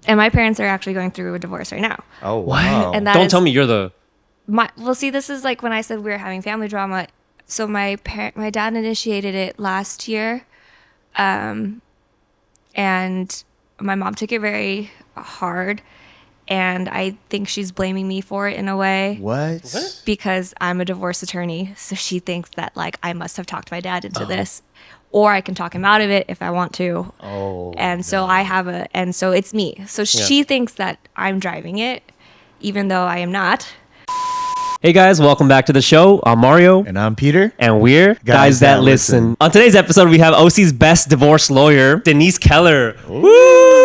And my parents are actually going through a divorce right now. Oh, wow. And that Don't tell me you're the... well, see, this is like when I said we were having family drama. So my dad initiated it last year. And my mom took it very hard. And I think she's blaming me for it in a way. What? Because I'm a divorce attorney. So she thinks that like I must have talked my dad into this. Or I can talk him out of it if I want to. Oh. And so and so it's me. So she thinks that I'm driving it, even though I am not. Hey guys, welcome back to the show. I'm Mario. And I'm Peter. And we're Guys That Listen. On today's episode, we have OC's best divorce lawyer, Denise Koeller. Woo!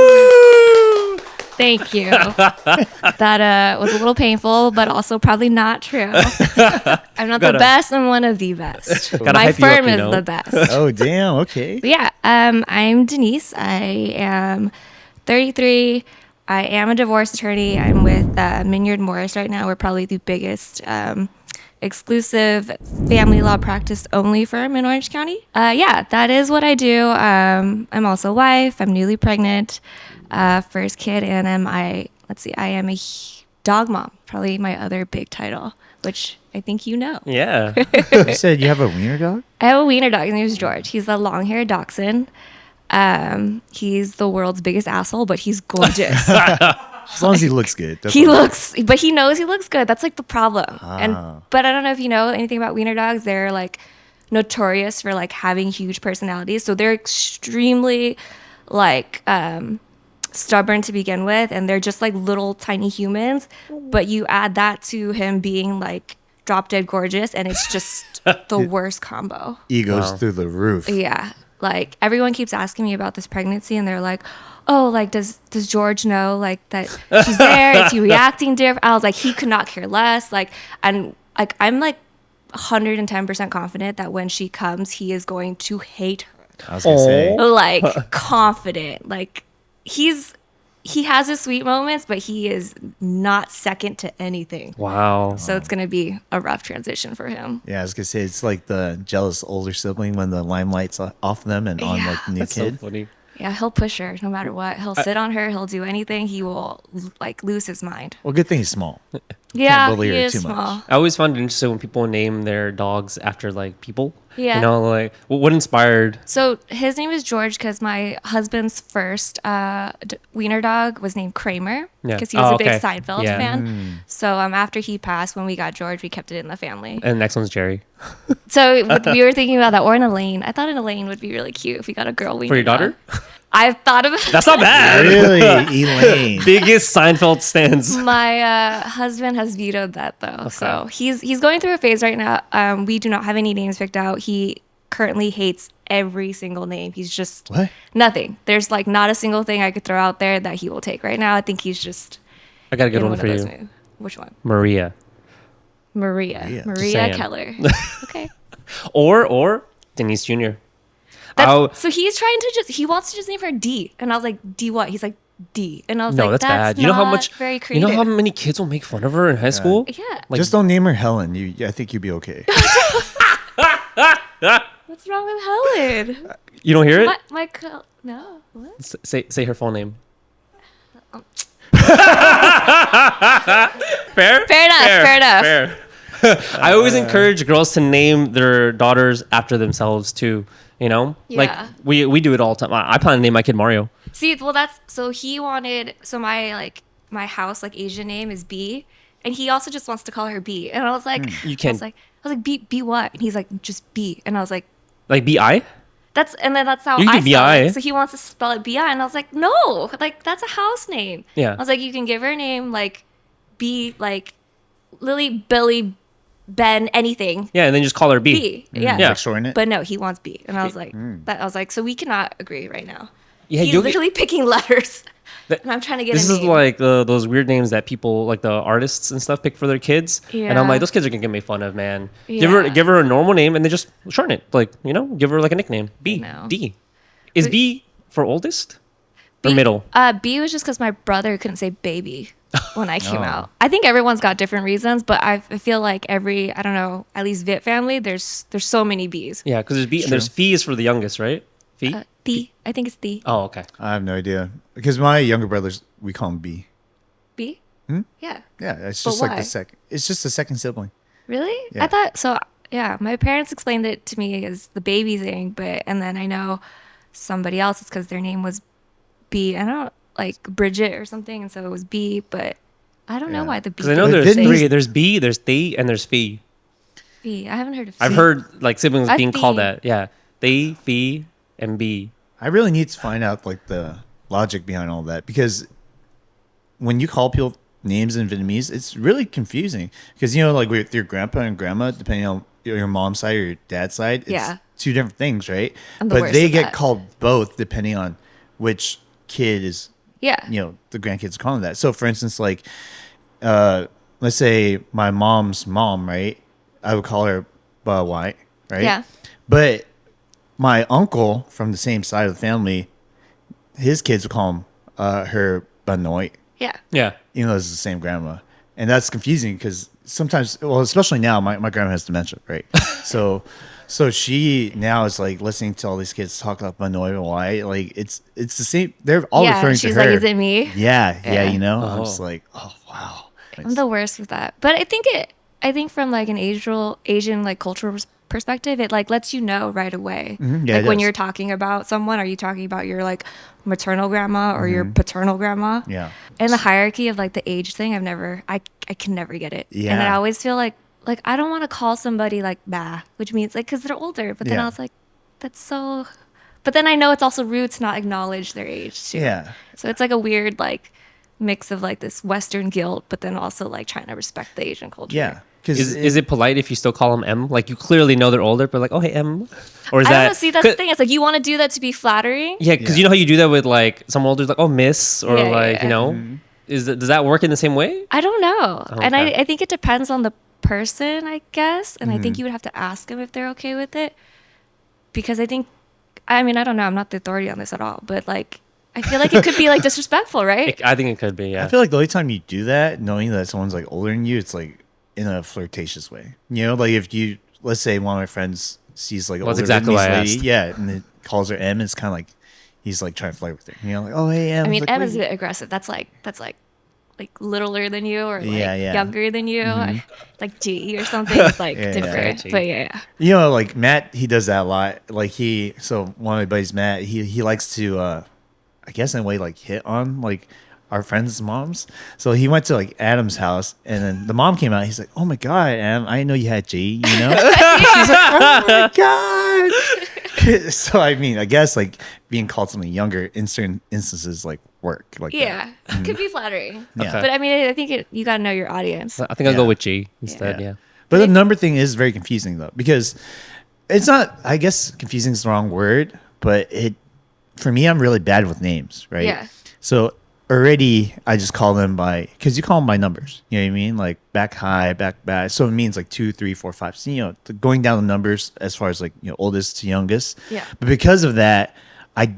Thank you. That was a little painful, but also probably not true. I'm not the best. I'm one of the best. My firm is the best. Oh, damn. Okay. But yeah, I'm Denise. I am 33. I am a divorce attorney. I'm with Minyard Morris right now. We're probably the biggest exclusive family law practice only firm in Orange County. Yeah, that is what I do. I'm also a wife. I'm newly pregnant, first kid, and I am a dog mom. Probably my other big title, which I think you know. Yeah. You said you have a wiener dog? I have a wiener dog. His name is George. He's a long-haired dachshund. He's the world's biggest asshole, but he's gorgeous. As long as he looks good. But he knows he looks good. That's like the problem. But I don't know if you know anything about wiener dogs. They're like notorious for like having huge personalities. So they're extremely like stubborn to begin with, and they're just like little tiny humans. But you add that to him being like drop dead gorgeous, and it's just the worst combo. Egos through the roof. Yeah. Like everyone keeps asking me about this pregnancy, and they're like, "Oh, like does George know like that she's there? Is he reacting different?" I was like, he could not care less. Like, and like I'm like 110% confident that when she comes, he is going to hate her. I was gonna say. Like confident. Like he has his sweet moments, but he is not second to anything. Wow. So it's gonna be a rough transition for him. Yeah, I was gonna say it's like the jealous older sibling when the limelight's off them and on like the new That's kid. so funny. Yeah, he'll push her no matter what. He'll sit on her. He'll do anything. He will like lose his mind. Well, good thing he's small. Yeah, bully he her is too much. small. I always find it interesting when people name their dogs after like people. Yeah. You know, like what inspired? So his name is George because my husband's first wiener dog was named Kramer because he was a big Seinfeld fan. So after he passed, when we got George, we kept it in the family. And the next one's Jerry. So we were thinking about that, or an Elaine. I thought an Elaine would be really cute if we got a girl wiener For your daughter? dog. I've thought of it. That's not bad. Really, Elaine. Biggest Seinfeld stands. My husband has vetoed that though. Okay. So he's going through a phase right now. We do not have any names picked out. He currently hates every single name. He's just What? nothing. There's like not a single thing I could throw out there that he will take right now. I think he's just I got a good in one for of those you. moods. Which one? Maria. Maria saying. Keller. Okay. Or Denise Jr. So he's trying to he wants to just name her D. And I was like, D what? He's like, D. And I was No, like, that's bad. You know how much very you creative. know how many kids will make fun of her in high school? Yeah. Like, Just don't name her Helen. I think you'd be okay. What's wrong with Helen? you don't hear it? No. What? Say her full name. Fair? Fair enough. I always encourage girls to name their daughters after themselves too. You know, like Yeah. we do it all the time. I plan to name my kid Mario. See, well, he wanted, my house, like, Asian name is B, and he also just wants to call her B. And I was like, You can't. I was like, B what? And he's like, just B. And I was like, Like B.I.? that's how You can I do spell B.I.. it. So he wants to spell it B.I. And I was like, no, like, that's a house name. Yeah. I was like, you can give her a name, like, B, like, Lily, Billy, Ben, anything. Yeah, and then just call her B. B. Yeah. Yeah. Like shorten it. But no, he wants B. And I was like, so we cannot agree right now. Yeah, He's literally picking letters. And I'm trying to get This a is name. like those weird names that people, like the artists and stuff, pick for their kids. And I'm Yeah. like, those kids are gonna get made fun of, man. Yeah. Give her a normal name and then just shorten it. Like, you know, give her like a nickname. B. know. D. Is B for oldest or B, middle? B was just because my brother couldn't say baby when I came Oh. out. I think everyone's got different reasons, but I feel like every, I don't know, at least Vit family, there's so many B's. Yeah, because there's B and there's Fee is for the youngest, right? Fee? The, I think it's the. Oh, okay. I have no idea because my younger brother's we call him B. B? Yeah. Yeah, it's But just like why? the second. It's just the second sibling. Really? Yeah. I thought so. Yeah, my parents explained it to me as the baby thing, but and then I know somebody else. It's because their name was B. I don't like Bridget or something, and so it was B. But I don't know Yeah. why the B Because I know thing But is there's didn't three. he? There's B, there's they, and there's fee. B. I haven't heard of. I've C. heard like siblings I being called think- that. Yeah, they, fee, and B. I really need to find out like the logic behind all that, because when you call people names in Vietnamese, it's really confusing, because like with your grandpa and grandma, depending on your mom's side or your dad's side, it's Yeah. two different things, right? I'm the But worst they at get that. called both depending on which kid is, Yeah. the grandkids are calling that. So for instance, like let's say my mom's mom, right? I would call her Ba White, right? Yeah. But my uncle from the same side of the family, his kids would call him her Banoit, Yeah. Yeah. even though it's the same grandma. And that's confusing because sometimes, well, especially now, my grandma has dementia, right? So she now is like listening to all these kids talk about Banoit and why, like it's the same. They're all Yeah, referring she's to her. like, "Is it me?" Yeah, Yeah. I'm Oh. just like, oh wow. I'm the worst with that. But I think from like an Asian like cultural perspective, it like lets you know right away. Mhm, yeah, Like it when does. you're talking about someone, are you talking about your like maternal grandma or your paternal grandma? Mm-hmm. Yeah. And the hierarchy of like the age thing, I can never get it. And I Yeah. always feel like I don't want to call somebody like bah, which means like because they're older. But then I Yeah. was like, that's so. But then I know it's also rude to not acknowledge their age too. Yeah. So it's like a weird like mix of like this Western guilt, but then also like trying to respect the Asian culture. Yeah. Because Is it polite if you still call them M? Like you clearly know they're older, but like, oh hey M, or is I don't that? know. See, that's the thing. It's like you want to do that to be flattering. Yeah, because Yeah. you know how you do that with like some older, like oh Miss, or Yeah, like yeah. you know, does that work in the same way? I don't know. And Okay. I think it depends on the person, I guess. And I think Mm-hmm. you would have to ask them if they're okay with it. Because I mean, I don't know. I'm not the authority on this at all. But like, I feel like it could be like disrespectful, right? I think it could be. Yeah. I feel like the only time you do that, knowing that someone's like older than you, it's like in a flirtatious way. Like if you, let's say one of my friends sees like Well, that's older exactly Vietnamese why I lady, asked. yeah, and it calls her M, it's kind of like he's like trying to flirt with her. Like, oh hey M. I mean, Like, M what is a you- bit aggressive. That's like littler than you or like Yeah, yeah. younger than you. Like G or something. It's like Yeah, yeah. different. Okay, G. But yeah. Like Matt, he does that a lot. Like so one of my buddies, Matt, he likes to, I guess in a way, like hit on like our friends' moms. So he went to like Adam's house, and then the mom came out. He's like, "Oh my god, Adam, I didn't know you had G." She's like, "Oh my god." So I mean, I guess like being called something younger in certain instances like work. Like that. Yeah. Could be flattering. Yeah. But I mean, I think you got to know your audience. I think I'll Yeah. go with G instead. Yeah. But the number thing is very confusing though, because it's not, I guess confusing is the wrong word, but for me, I'm really bad with names, right? Yeah. So already I just call them because you call them by numbers. You know what I mean? Like back high, back bad. So it means like 2, 3, 4, 5. So, going down the numbers as far as like, oldest to youngest. Yeah. But because of that, I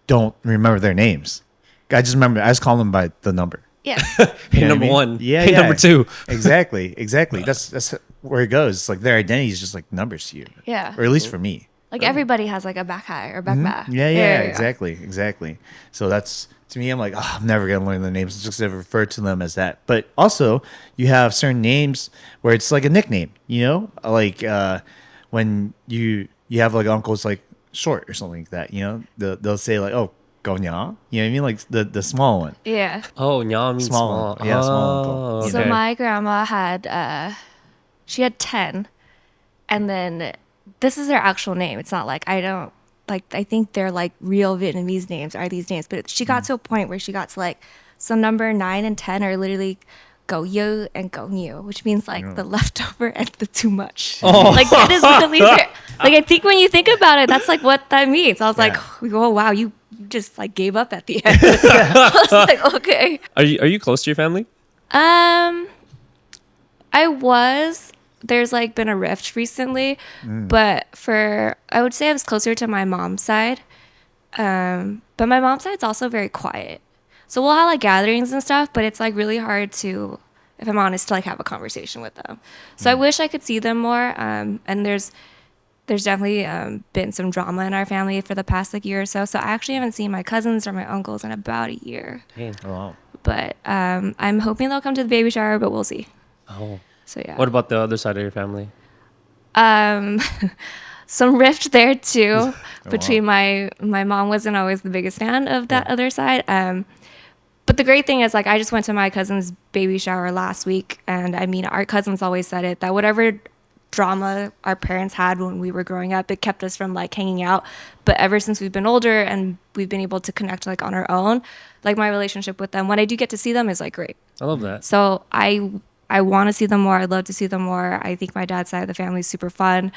don't remember their names. I just call them by the number. Yeah. Hey, You know what I number mean? one. Yeah, Hey, yeah. number two. Exactly. That's where it goes. It's like their identity is just like numbers to you. Yeah. Or at least for me. Like everybody has like a back high or back back. Yeah, exactly. So that's, to me, I'm like, oh, I'm never gonna learn the names. I'm just gonna refer to them as that. But also, you have certain names where it's like a nickname. Like when you have like uncles like short or something like that. They'll say like, oh, go nya. You know what I mean? Like the small one. Yeah. Oh, nya means Small. small. Yeah, small Oh, uncle. So okay. my grandma had she had 10, and then this is their actual name. It's not like I think they're like real Vietnamese names are these names, but she got to a point where she got to like, so number 9 and 10 are literally go yo and go new, which means like the leftover and the too much. Oh. Like that is literally like I think when you think about it, that's like what that means. I was like, oh wow, you just like gave up at the end. I was like, okay. Are you close to your family? I was. There's like been a rift recently, but I would say I was closer to my mom's side. But my mom's side's also very quiet. So we'll have like gatherings and stuff, but it's like really hard to, if I'm honest, to like have a conversation with them. So I wish I could see them more. And there's definitely been some drama in our family for the past like year or so. So I actually haven't seen my cousins or my uncles in about a year. Dang. Oh, wow. But I'm hoping they'll come to the baby shower, but we'll see. Oh. So yeah. What about the other side of your family? Um, some rift there too Oh, between wow. my mom wasn't always the biggest fan of that other side. But the great thing is, like, I just went to my cousin's baby shower last week, and I mean, our cousins always said it that whatever drama our parents had when we were growing up, it kept us from like hanging out. But ever since we've been older and we've been able to connect like on our own, like my relationship with them when I do get to see them is like great. I love that. So I want to see them more. I'd love to see them more. I think my dad's side of the family is super fun.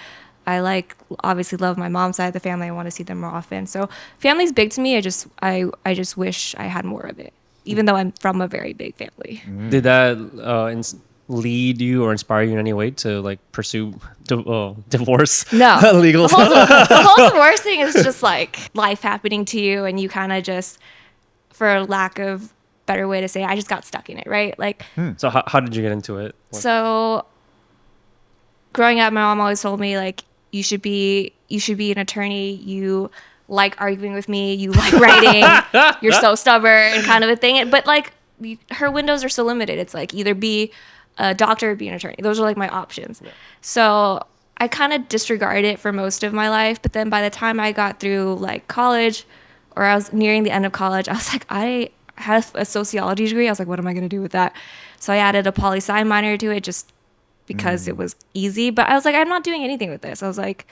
I like obviously love my mom's side of the family. I want to see them more often. So family's big to me. I just wish I had more of it, even though I'm from a very big family. Did that lead you or inspire you in any way to like pursue divorce No, legal the whole, stuff? the whole divorce thing is just like life happening to you, and you kind of just, for lack of better way to say it, I just got stuck in it, right? Like, So how did you get into it? so growing up, my mom always told me like you should be an attorney. You like arguing with me. You like writing. You're so stubborn, kind of a thing. But like her windows are so limited. It's like either be a doctor or be an attorney. Those are like my options. Yeah. So I kind of disregarded it for most of my life. But then by the time I got through like college, or I was nearing the end of college, I was like, I had a sociology degree. I was like, what am I going to do with that? So I added a poli-sci minor to it just because it was easy. But I was like, I'm not doing anything with this. I was like,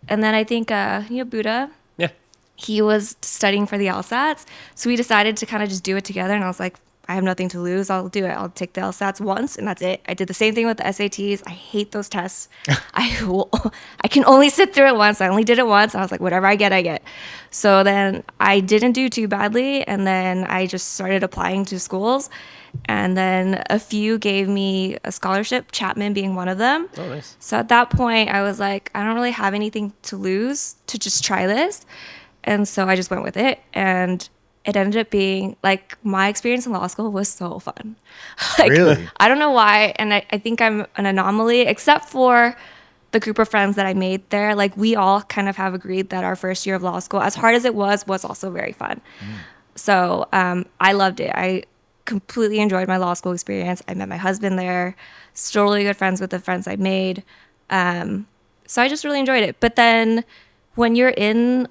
and then I think, Buddha, Yeah. he was studying for the LSATs. So we decided to kind of just do it together. And I was like, I have nothing to lose. I'll do it. I'll take the LSATs once and that's it. I did the same thing with the SATs. I hate those tests. I can only sit through it once. I only did it once. I was like, whatever I get, I get. So then I didn't do too badly. And then I just started applying to schools. And then a few gave me a scholarship, Chapman being one of them. Oh, nice. So at that point, I was like, I don't really have anything to lose to just try this. And so I just went with it. And it ended up being like my experience in law school was so fun. Like, Really? I don't know why. And I think I'm an anomaly, except for the group of friends that I made there. Like, we all kind of have agreed that our first year of law school, as hard as it was also very fun. So I loved it. I completely enjoyed my law school experience. I met my husband there, still really good friends with the friends I made. So I just really enjoyed it. But then when you're in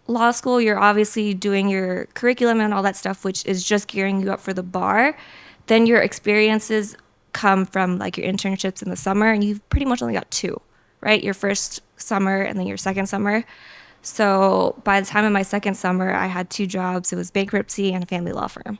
law school, you're obviously doing your curriculum and all that stuff, which is just gearing you up for the bar. Then your experiences come from like your internships in the summer, and you've pretty much only got two, right? Your first summer and then your second summer. So by the time of my second summer, I had two jobs. It was bankruptcy and a family law firm.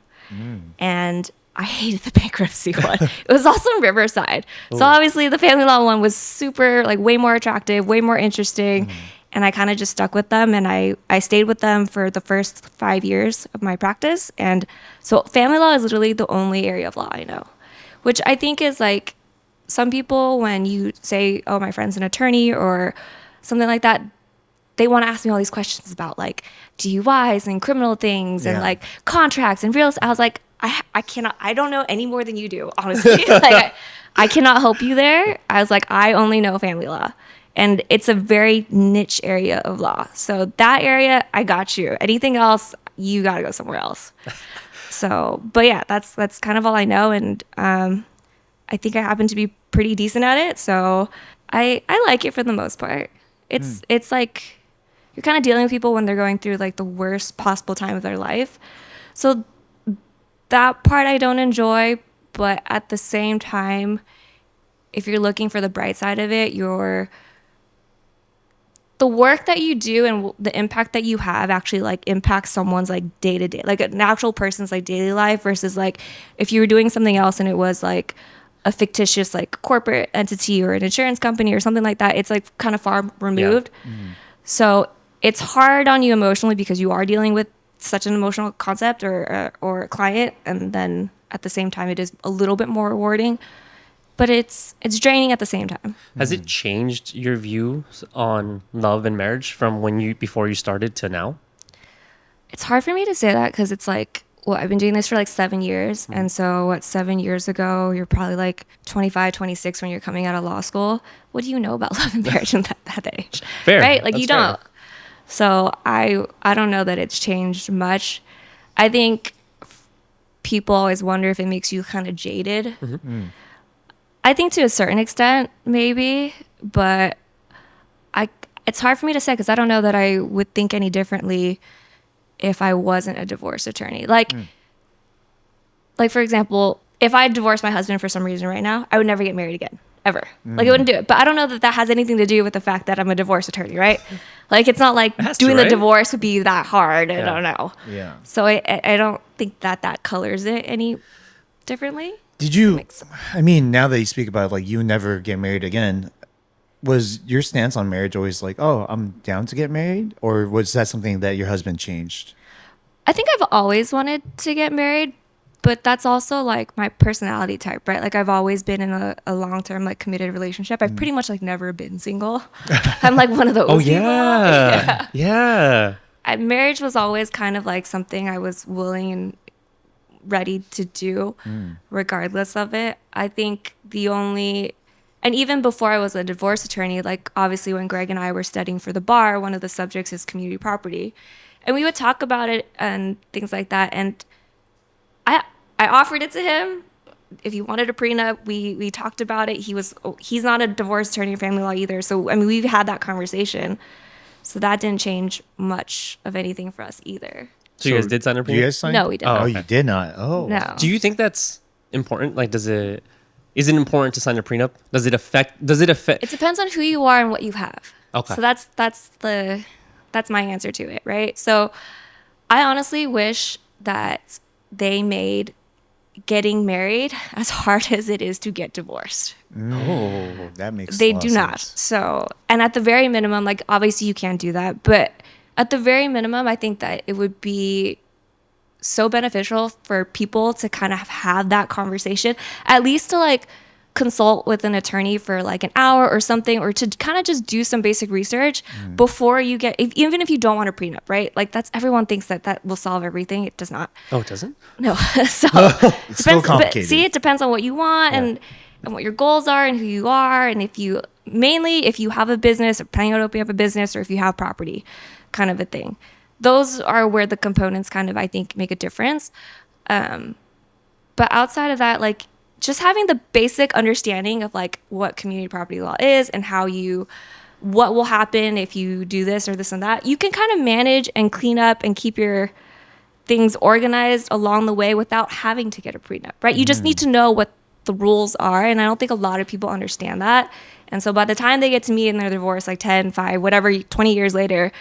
And I hated the bankruptcy one. It was also in Riverside. So obviously the family law one was super, like, way more attractive, way more interesting. And I kind of just stuck with them. And I stayed with them for the first 5 years of my practice. And so family law is literally the only area of law I know, which I think is like, some people, when you say, oh, my friend's an attorney or something like that, they want to ask me all these questions about like DUIs and criminal things and Yeah. like contracts and real estate. I was like, I cannot, I don't know any more than you do, honestly. Like, I cannot help you there. I was like, I only know family law. And it's a very niche area of law. So that area, I got you. Anything else, you got to go somewhere else. So, but yeah, that's kind of all I know. And I think I happen to be pretty decent at it. So I like it for the most part. It's like, you're kind of dealing with people when they're going through like the worst possible time of their life. So that part I don't enjoy, but at the same time, if you're looking for the bright side of it, the work that you do and the impact that you have actually like impacts someone's like day to day, like an actual person's like daily life, versus like if you were doing something else and it was like a fictitious like corporate entity or an insurance company or something like that. It's like kind of far removed. So it's hard on you emotionally because you are dealing with such an emotional concept or a client, and then at the same time it is a little bit more rewarding, but it's draining at the same time. Has it changed your views on love and marriage from before you started to now? It's hard for me to say that because it's like well, I've been doing this for like 7 years. And so, what, 7 years ago, you're probably like 25, 26 when you're coming out of law school. What do you know about love and marriage in that age? Fair. Right? Like, That's you fair. don't. So, I don't know that it's changed much. I think people always wonder if it makes you kind of jaded. I think to a certain extent, maybe, but it's hard for me to say because I don't know that I would think any differently if I wasn't a divorce attorney. Like for example, if I divorced my husband for some reason right now, I would never get married again, ever. Like I wouldn't do it. But I don't know that that has anything to do with the fact that I'm a divorce attorney, right? Like it's not like has to, doing the right? divorce would be that hard. I Yeah. don't know. Yeah. So I don't think that colors it any differently. Did you? Makes sense. I mean, now that you speak about like you never get married again, was your stance on marriage always like, oh, I'm down to get married, or was that something that your husband changed? I think I've always wanted to get married, but that's also like my personality type, right? Like I've always been in a long-term like committed relationship. I've pretty much like never been single. I'm like one of those Oh people. yeah. Yeah. Marriage was always kind of like something I was willing and ready to do regardless of it. I think and even before I was a divorce attorney, like obviously when Greg and I were studying for the bar, one of the subjects is community property. And we would talk about it and things like that. And I offered it to him. If he wanted a prenup, we talked about it. He's not a divorce attorney in family law either. So I mean we've had that conversation. So that didn't change much of anything for us either. So you guys did sign a Do you prenup? guys sign? No, we didn't. Oh, Oh, you okay. did not. Oh, No. Do you think that's important? Like, is it important to sign a prenup? Does it affect? It depends on who you are and what you have. Okay. So that's my answer to it, right? So I honestly wish that they made getting married as hard as it is to get divorced. Oh. That makes. They a lot do of not. sense. So, and at the very minimum, like obviously you can't do that, but at the very minimum, I think that it would be so beneficial for people to kind of have that conversation, at least to like consult with an attorney for like an hour or something, or to kind of just do some basic research before you get, even if you don't want a prenup, right? Like that's, everyone thinks that will solve everything. It does not. Oh, it doesn't? No. So It's still but complicated. see, it depends on what you want and what your goals are and who you are. And if you have a business or planning on opening up a business, or if you have property kind of a thing. Those are where the components kind of, I think, make a difference. But outside of that, like just having the basic understanding of like what community property law is and what will happen if you do this or this and that, you can kind of manage and clean up and keep your things organized along the way without having to get a prenup, right? You just need to know what the rules are. And I don't think a lot of people understand that. And so by the time they get to me and they're divorced, like 10, 5, whatever, 20 years later,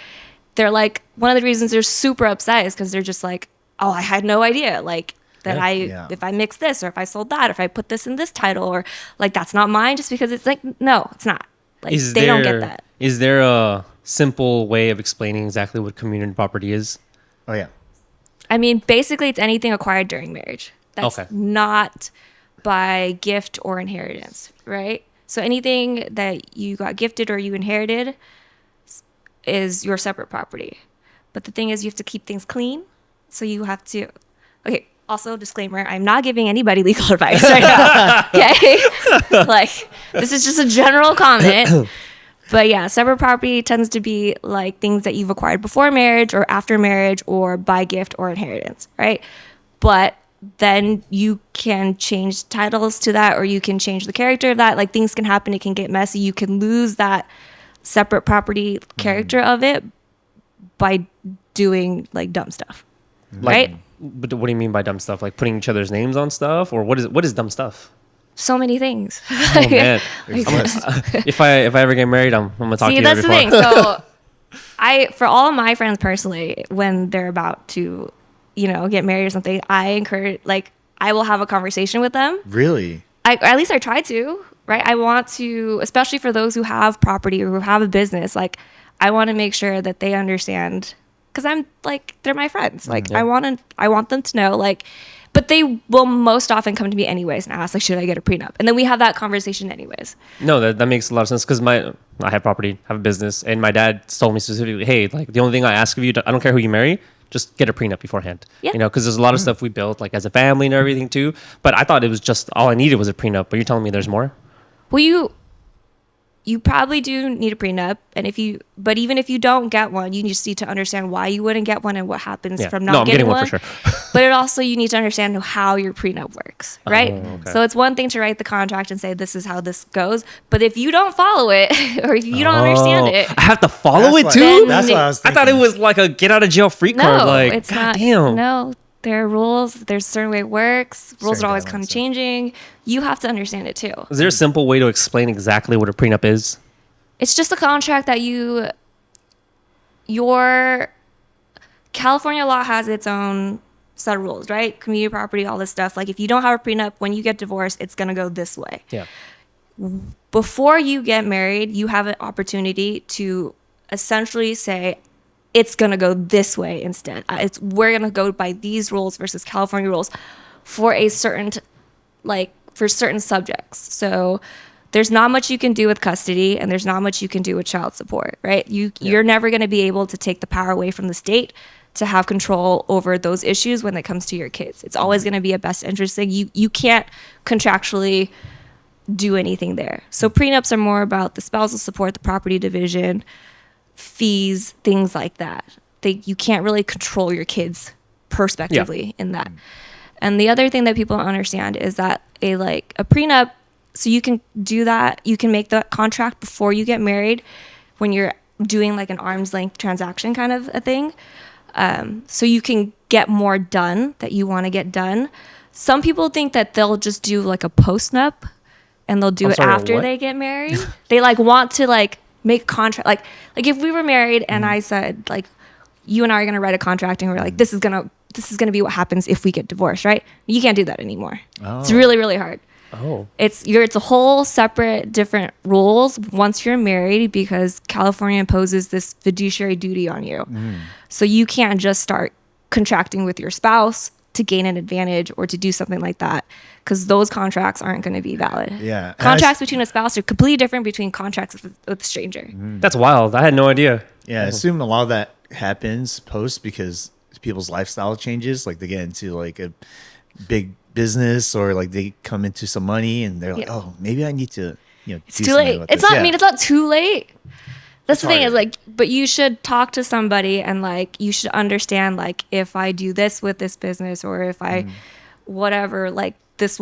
they're like, one of the reasons they're super upset is because they're just like, oh, I had no idea. Like that Yeah. if I mix this, or if I sold that, or if I put this in this title, or like, that's not mine, just because it's like, no, it's not. Like they don't get that. Is there a simple way of explaining exactly what community property is? Oh yeah. I mean, basically it's anything acquired during marriage. That's Okay. not by gift or inheritance, right? So anything that you got gifted or you inherited is your separate property. But the thing is, you have to keep things clean. So you have to, okay, also disclaimer, I'm not giving anybody legal advice right now. Okay? Like, this is just a general comment. But yeah, separate property tends to be like things that you've acquired before marriage or after marriage or by gift or inheritance, right? But then you can change titles to that, or you can change the character of that. Like things can happen, it can get messy. You can lose that separate property character of it by doing like dumb stuff, right? But what do you mean by dumb stuff? Like putting each other's names on stuff, or what is dumb stuff? So many things. Oh man, if I ever get married, I'm gonna talk to See, you. that's the before. thing. So for all of my friends personally, when they're about to, get married or something, I will have a conversation with them. Really? Or at least I try to, right? I want to, especially for those who have property or who have a business, like I want to make sure that they understand, because I'm like, they're my friends. Like I want them to know, like, but they will most often come to me anyways and ask, like, should I get a prenup? And then we have that conversation anyways. No, that makes a lot of sense because I have property, have a business, and my dad told me specifically, hey, like the only thing I ask of you, I don't care who you marry, just get a prenup beforehand. Yeah. You know, because there's a lot of stuff we built like as a family and everything too. But I thought it was just all I needed was a prenup. But you're telling me there's more? Well, you probably do need a prenup, and but even if you don't get one, you just need to understand why you wouldn't get one and what happens Yeah. from No, not I'm getting getting one one. for sure. But it also, you need to understand how your prenup works, right? okay. So it's one thing to write the contract and say this is how this goes, but if you don't follow it or if you don't understand it, I have to follow That's it why- too. That's what I was I thinking. thought it was like a get out of jail free card. no, Like, it's God not. damn. No, there are rules. There's a certain way it works. Rules Certain are always guidelines, kind of yeah. changing. You have to understand it too. Is there a simple way to explain exactly what a prenup is? It's just a contract that your California law has its own set of rules, right? Community property, all this stuff. Like if you don't have a prenup, when you get divorced, it's going to go this way. Yeah. Before you get married, you have an opportunity to essentially say, it's going to go this way instead. We're going to go by these rules versus California rules for a certain, for certain subjects. So there's not much you can do with custody, and there's not much you can do with child support, right? You're never going to be able to take the power away from the state to have control over those issues when it comes to your kids. It's always going to be a best interest thing. You can't contractually do anything there. So prenups are more about the spousal support, the property division, fees, things like that. You can't really control your kids prospectively in that. And the other thing that people don't understand is that a prenup, so you can do that, you can make the contract before you get married when you're doing like an arm's length transaction kind of a thing. So you can get more done that you want to get done. Some people think that they'll just do like a postnup and they'll do I'm it sorry, after what? they get married. They want to make a contract. Like if we were married and I said you and I are going to write a contract and we're like, this is going to be what happens if we get divorced, right? You can't do that anymore. Oh. It's really, really hard. Oh. It's a whole separate different rules once you're married because California imposes this fiduciary duty on you. So you can't just start contracting with your spouse to gain an advantage or to do something like that because those contracts aren't going to be valid. Yeah. Contracts between a spouse are completely different between contracts with a stranger. That's wild. I had no idea. Yeah, I assume a lot of that happens post because people's lifestyle changes. Like they get into like a big business or like they come into some money and they're like, oh, maybe I need to, It's too late. It's not. I mean, it's not too late. That's the thing is but you should talk to somebody and you should understand if I do this with this business or if I whatever this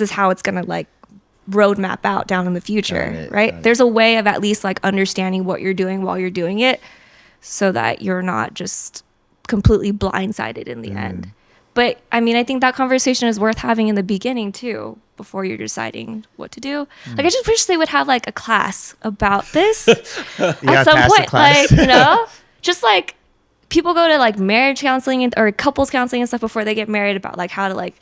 is how it's gonna roadmap out down in the future, right? There's a way of at least understanding what you're doing while you're doing it, so that you're not just completely blindsided in the end. But I mean, I think that conversation is worth having in the beginning too, before you're deciding what to do. I just wish they would have a class about this at some point. Just people go to marriage counseling or couples counseling and stuff before they get married about how to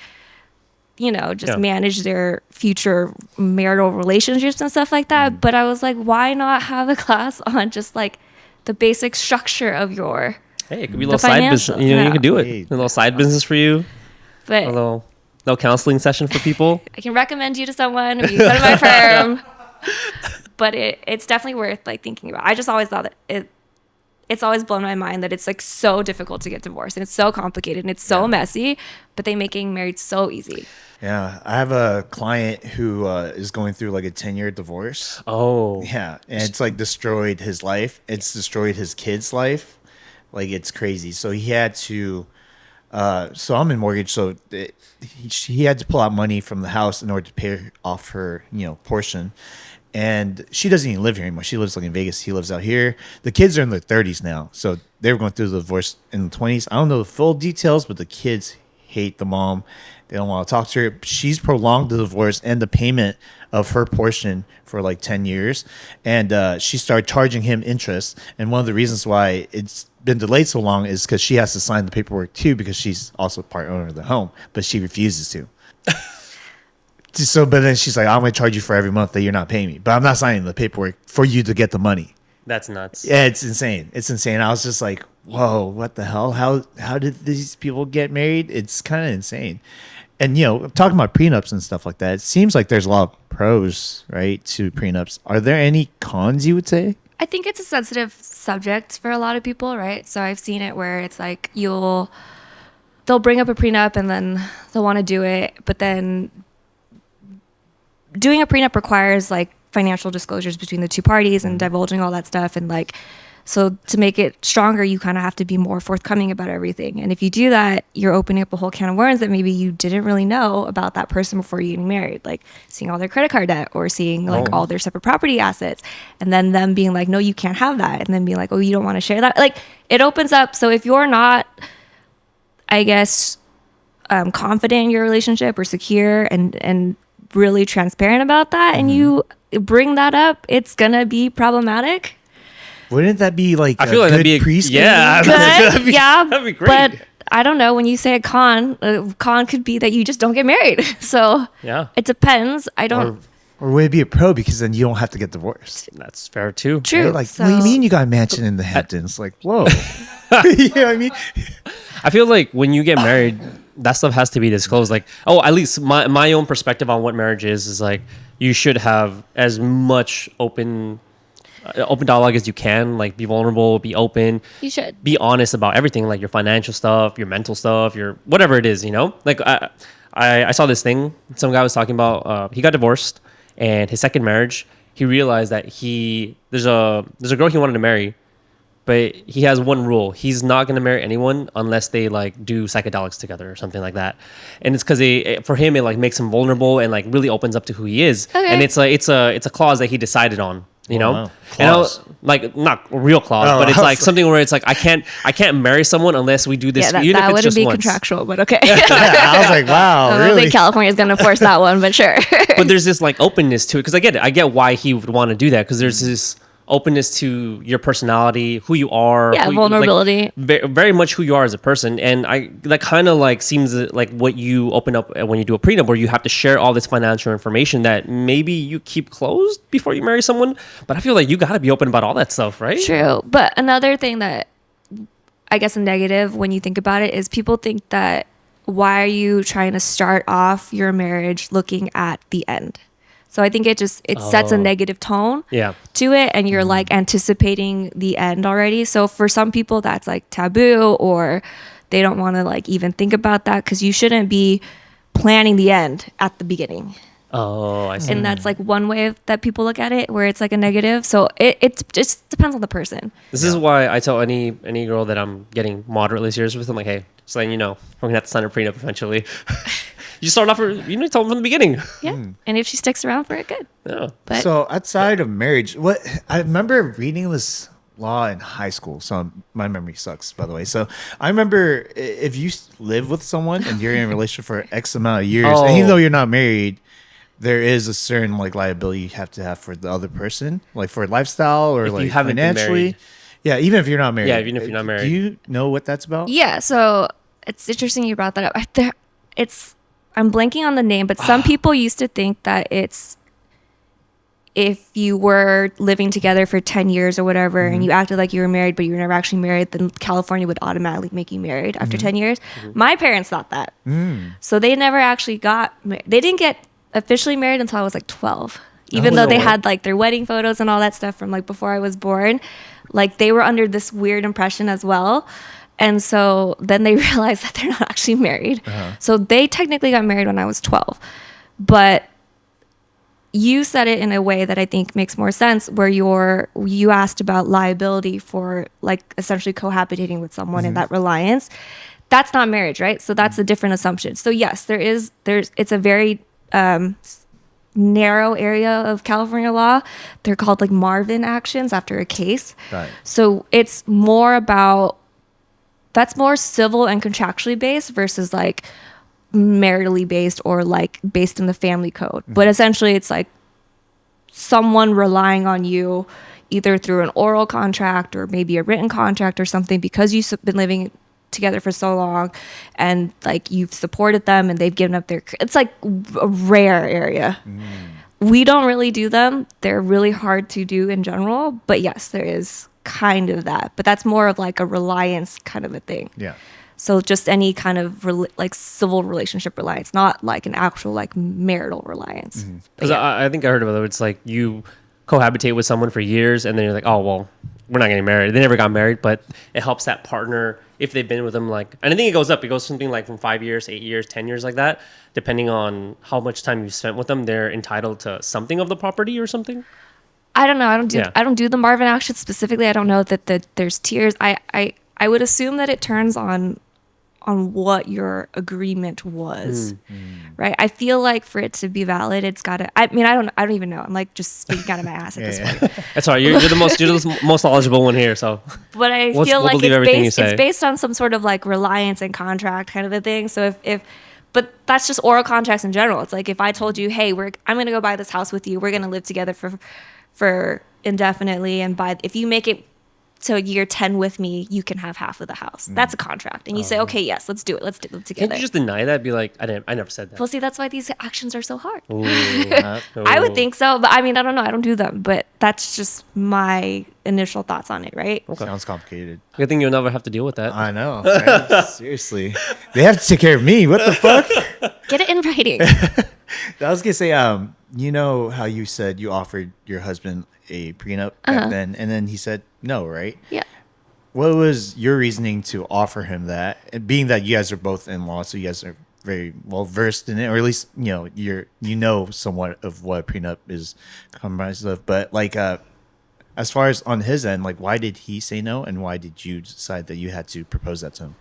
manage their future marital relationships and stuff like that. But I was like, why not have a class on just the basic structure of your Hey, it could be a little side business. You can do it. A little side business for you. But A little counseling session for people. I can recommend you to someone or you go to my firm. But it's definitely worth thinking about. I just always thought that it's always blown my mind that it's so difficult to get divorced and it's so complicated and it's so messy, but they make getting married so easy. Yeah, I have a client who is going through a 10-year divorce. Oh. Yeah, and it's destroyed his life. It's destroyed his kid's life. It's crazy. So he had to. So I'm in mortgage. So he had to pull out money from the house in order to pay off her, portion. And she doesn't even live here anymore. She lives in Vegas. He lives out here. The kids are in their 30s now. So they were going through the divorce in the 20s. I don't know the full details, but the kids hate the mom. They don't want to talk to her. She's prolonged the divorce and the payment of her portion for 10 years. And she started charging him interest. And one of the reasons why it's been delayed so long is because she has to sign the paperwork too, because she's also part owner of the home, but she refuses to. But then she's like, I'm going to charge you for every month that you're not paying me, but I'm not signing the paperwork for you to get the money. That's nuts. Yeah, it's insane. It's insane. I was just like, whoa, what the hell? How did these people get married? It's kind of insane. And, talking about prenups and stuff like that, it seems like there's a lot of pros, right, to prenups. Are there any cons you would say? I think it's a sensitive subject for a lot of people, right? So I've seen it where it's like they'll bring up a prenup and then they'll want to do it, but then doing a prenup requires like financial disclosures between the two parties and divulging all that stuff, and like, so to make it stronger, you kind of have to be more forthcoming about everything. And if you do that, you're opening up a whole can of worms that maybe you didn't really know about that person before you getting married, like seeing all their credit card debt or seeing like all their separate property assets, and then them being like, no, you can't have that, and then being like, oh, you don't want to share that. Like, it opens up. So if you're not, I guess, confident in your relationship or secure and really transparent about that, and you bring that up, it's gonna be problematic. Wouldn't that be like I feel like that'd be pre-screening? yeah, Good, that'd be, yeah, that'd be great. but I don't know. When you say a con could be that you just don't get married. So Yeah. it depends. I don't. Or would it be a pro because then you don't have to get divorced? That's fair too. True. Right? Like, So, what do you mean you got a mansion in the Hamptons? Like, whoa. You know what I mean? I feel like when you get married, that stuff has to be disclosed. Like, oh, at least my own perspective on what marriage is like you should have as much open dialogue as you can. Like, be vulnerable, be open. You should. Be honest about everything, like your financial stuff, your mental stuff, your whatever it is. You know, like I saw this thing. Some guy was talking about he got divorced, and his second marriage, he realized that there's a girl he wanted to marry. But he has one rule. He's not going to marry anyone unless they like do psychedelics together or something like that. And it's because for him, it like makes him vulnerable and like really opens up to who he is. Okay. And it's a clause that he decided on, you know? wow. And I Clause. was, like, not a real clause, Oh, but it's I was like like- something where it's like, I can't marry someone unless we do this. Yeah, that, even that if it's wouldn't just be once. contractual, but okay. Yeah, I was like, wow, I don't really? think California's gonna force that one, but sure. But there's this like openness to it. Cause I get why he would want to do that. Cause there's this openness to your personality, who you are. Yeah, who you- vulnerability. like, very much who you are as a person. And that kind of like seems like what you open up when you do a prenup, where you have to share all this financial information that maybe you keep closed before you marry someone. But I feel like you got to be open about all that stuff, right? True. But another thing that I guess a negative when you think about it is people think that why are you trying to start off your marriage looking at the end? So I think it sets a negative tone Yeah. to it, and you're like anticipating the end already. So for some people that's like taboo, or they don't want to like even think about that, because you shouldn't be planning the end at the beginning. Oh, I see. And that's like one way that people look at it, where it's like a negative. So it just depends on the person. This is why I tell any girl that I'm getting moderately serious with, I'm like, hey, just letting you know, we're gonna have to sign a prenup eventually. You start off, you need to tell them from the beginning. Yeah. And if she sticks around for it, good. Yeah. But So outside of marriage, what I remember reading this law in high school. So my memory sucks, by the way. So I remember if you live with someone and you're in a relationship for X amount of years, and even though you're not married, there is a certain like liability you have to have for the other person, like for lifestyle or If you like haven't been financially. married. Yeah, even if you're not married. Yeah, even if you're not married. Do you know what that's about? yeah, so it's interesting you brought that up. I'm blanking on the name, but some people used to think that it's if you were living together for 10 years or whatever, and you acted like you were married, but you were never actually married, then California would automatically make you married after 10 years. My parents thought that. So they never actually they didn't get officially married until I was like 12. Even though they had like their wedding photos and all that stuff from like before I was born, like they were under this weird impression as well. And so then they realized that they're not actually married. So they technically got married when I was 12. But you said it in a way that I think makes more sense, where you asked about liability for like essentially cohabitating with someone and that reliance. That's not marriage, right? So that's a different assumption. So yes, it's a very narrow area of California law. They're called like Marvin actions after a case. Right. So it's more about, that's more civil and contractually based versus like maritally based or like based in the family code. But essentially it's like someone relying on you either through an oral contract or maybe a written contract or something, because you've been living together for so long and like you've supported them and they've given up it's like a rare area. We don't really do them. They're really hard to do in general, but yes, there is kind of that, but that's more of like a reliance kind of a thing. Yeah. So just any kind of like civil relationship reliance, not like an actual like marital reliance. But Because yeah. I think I heard about it. It's like you cohabitate with someone for years, and then you're like, oh well, we're not getting married. They never got married, but it helps that partner if they've been with them like, and I think it goes up. It goes something like from 5 years, 8 years, 10 years, like that. Depending on how much time you've spent with them, they're entitled to something of the property or something. I don't know. Yeah. I don't do the Marvin actions specifically. I don't know that there's tiers. I would assume that it turns on what your agreement was, right? I feel like for it to be valid, it's got to. I mean, I don't even know. I'm like just speaking out of my ass at this point. That's all right. You're the most knowledgeable one here. So, But I We'll feel like believe everything you it's say. based on some sort of like reliance and contract kind of a thing. So but that's just oral contracts in general. It's like if I told you, hey, I'm gonna go buy this house with you. We're gonna live together for indefinitely, and if you make it to year 10 with me, you can have half of the house. That's a contract. And you say, okay, yes, let's do it. Let's do it together. can't you just deny that? Be like, I never said that. Well, see, that's why these actions are so hard. Ooh. I would think so, but I mean, I don't know. I don't do them, but that's just my initial thoughts on it, right? Sounds complicated. Good thing you'll never have to deal with that. I know. Right? Seriously, they have to take care of me. What the fuck? Get it in writing. I was gonna say, you know how you said you offered your husband a prenup back then, and then he said no, right? Yeah. What was your reasoning to offer him that? And being that you guys are both in law, so you guys are very well versed in it, or at least you know somewhat of what a prenup is comprised of. But like, as far as on his end, like, why did he say no, and why did you decide that you had to propose that to him?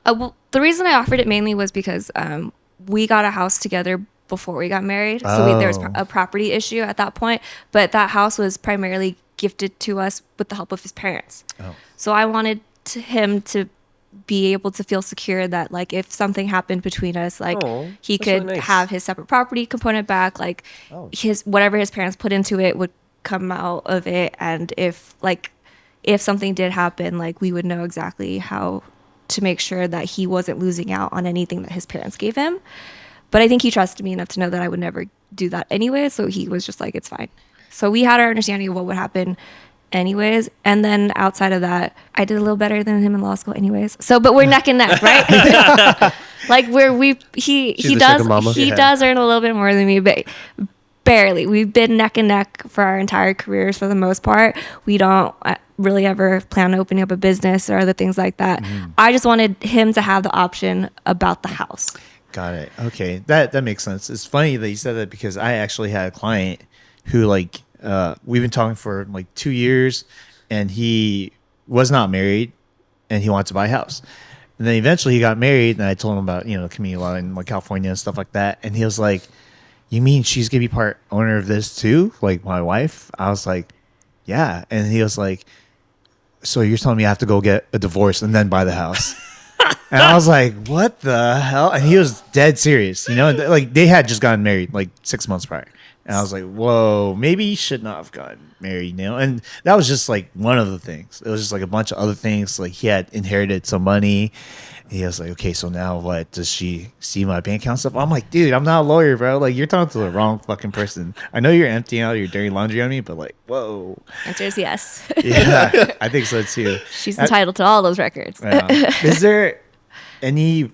Well, the reason I offered it mainly was because we got a house together before we got married. So there was a property issue at that point. But that house was primarily gifted to us with the help of his parents. Oh. So I wanted him to be able to feel secure that like if something happened between us, like he could really nice. have his separate property component back, like whatever his parents put into it would come out of it. And if something did happen, like we would know exactly how to make sure that he wasn't losing out on anything that his parents gave him. But I think he trusted me enough to know that I would never do that anyway. So he was just like, it's fine. So we had our understanding of what would happen anyways. And then outside of that, I did a little better than him in law school anyways. So, but we're neck and neck, right? Like he does earn a little bit more than me, but barely. We've been neck and neck for our entire careers for the most part. We don't really ever plan on opening up a business or other things like that. I just wanted him to have the option about the house. Got it. Okay. That makes sense. It's funny that you said that because I actually had a client who like we've been talking for like 2 years and he was not married and he wanted to buy a house. And then eventually he got married and I told him about, community law in like California and stuff like that. And he was like, you mean she's gonna be part owner of this too? Like my wife? I was like, yeah. And he was like, so you're telling me I have to go get a divorce and then buy the house? And I was like, what the hell? And he was dead serious, like they had just gotten married like 6 months prior. And I was like, whoa, maybe you should not have gotten married, And that was just like one of the things. It was just like a bunch of other things. Like he had inherited some money. And he was like, okay, so now what? Does she see my bank account stuff? I'm like, dude, I'm not a lawyer, bro. Like you're talking to the wrong fucking person. I know you're emptying out your dirty laundry on me, but like, whoa. Answer is yes. Yeah, I think so too. She's entitled to all those records. Yeah. Is there any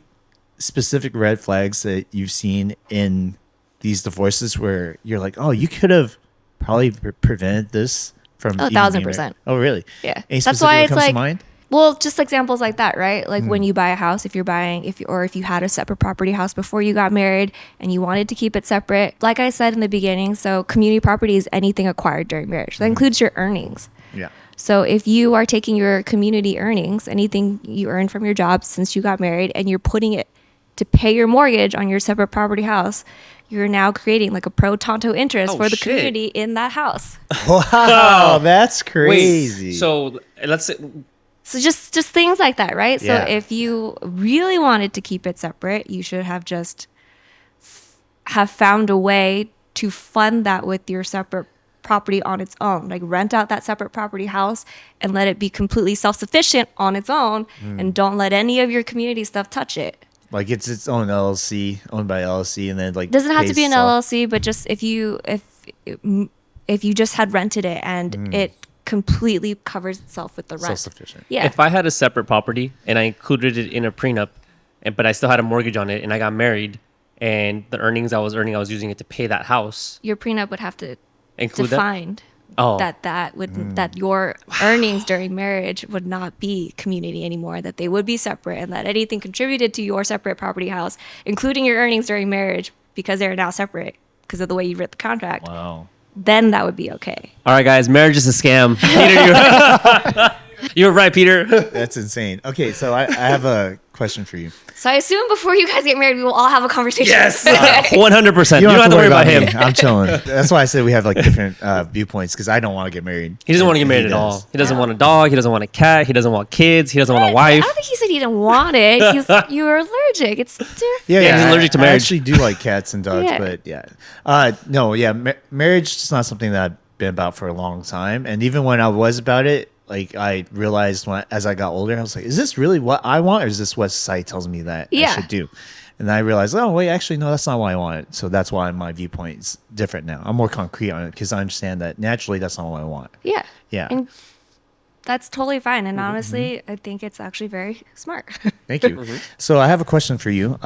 specific red flags that you've seen in these divorces where you're like, oh, you could have probably prevented this from 1,000%. Oh, really? Yeah. Any That's why it's comes to like, mind? well, just examples like that, right? Like when you buy a house, if you had a separate property house before you got married and you wanted to keep it separate, like I said in the beginning, so community property is anything acquired during marriage. That includes your earnings. Yeah. So if you are taking your community earnings, anything you earned from your job since you got married, and you're putting it to pay your mortgage on your separate property house, you're now creating like a pro tanto interest for the community in that house. Wow, that's crazy. Wait, so let's say, so just things like that, right? Yeah. So if you really wanted to keep it separate, you should have just have found a way to fund that with your separate property on its own. Like rent out that separate property house and let it be completely self-sufficient on its own, and don't let any of your community stuff touch it. Like it's its own LLC, owned by LLC, and then like Doesn't have to be an itself. LLC, but just if you just had rented it and it completely covers itself with the rent. Self-sufficient. Yeah. if I had a separate property and I included it in a prenup, but I still had a mortgage on it and I got married and the earnings I was earning, I was using it to pay that house. Your prenup would have to Include that? define Oh. that your earnings during marriage would not be community anymore, that they would be separate, and that anything contributed to your separate property house, including your earnings during marriage, because they're now separate because of the way you wrote the contract, Wow. then that would be okay. All right, guys, marriage is a scam. Peter, you were right, Peter. That's insane. Okay, so I have a question for you. So I assume before you guys get married, we will all have a conversation. Yes, 100%. You don't have to worry about him. me. I'm chilling. That's why I said we have like different viewpoints because I don't want to get married. He doesn't want to get married at all. He doesn't want a dog. He doesn't want a cat. He doesn't want kids. He doesn't want a I wife. don't think he said he didn't want it. You were allergic. It's different. Yeah, he's allergic to I marriage. actually do like cats and dogs, Yeah. but yeah. No, yeah. Marriage is just not something that I've been about for a long time. And even when I was about it, like I realized as I got older, I was like, is this really what I want, or is this what society tells me that I Yeah. should do? And I realized, oh wait, actually no, that's not what I wanted. So that's why my viewpoint is different now. I'm more concrete on it because I understand that naturally that's not what I want. Yeah. Yeah. And that's totally fine. And honestly, I think it's actually very smart. Thank you. So I have a question for you.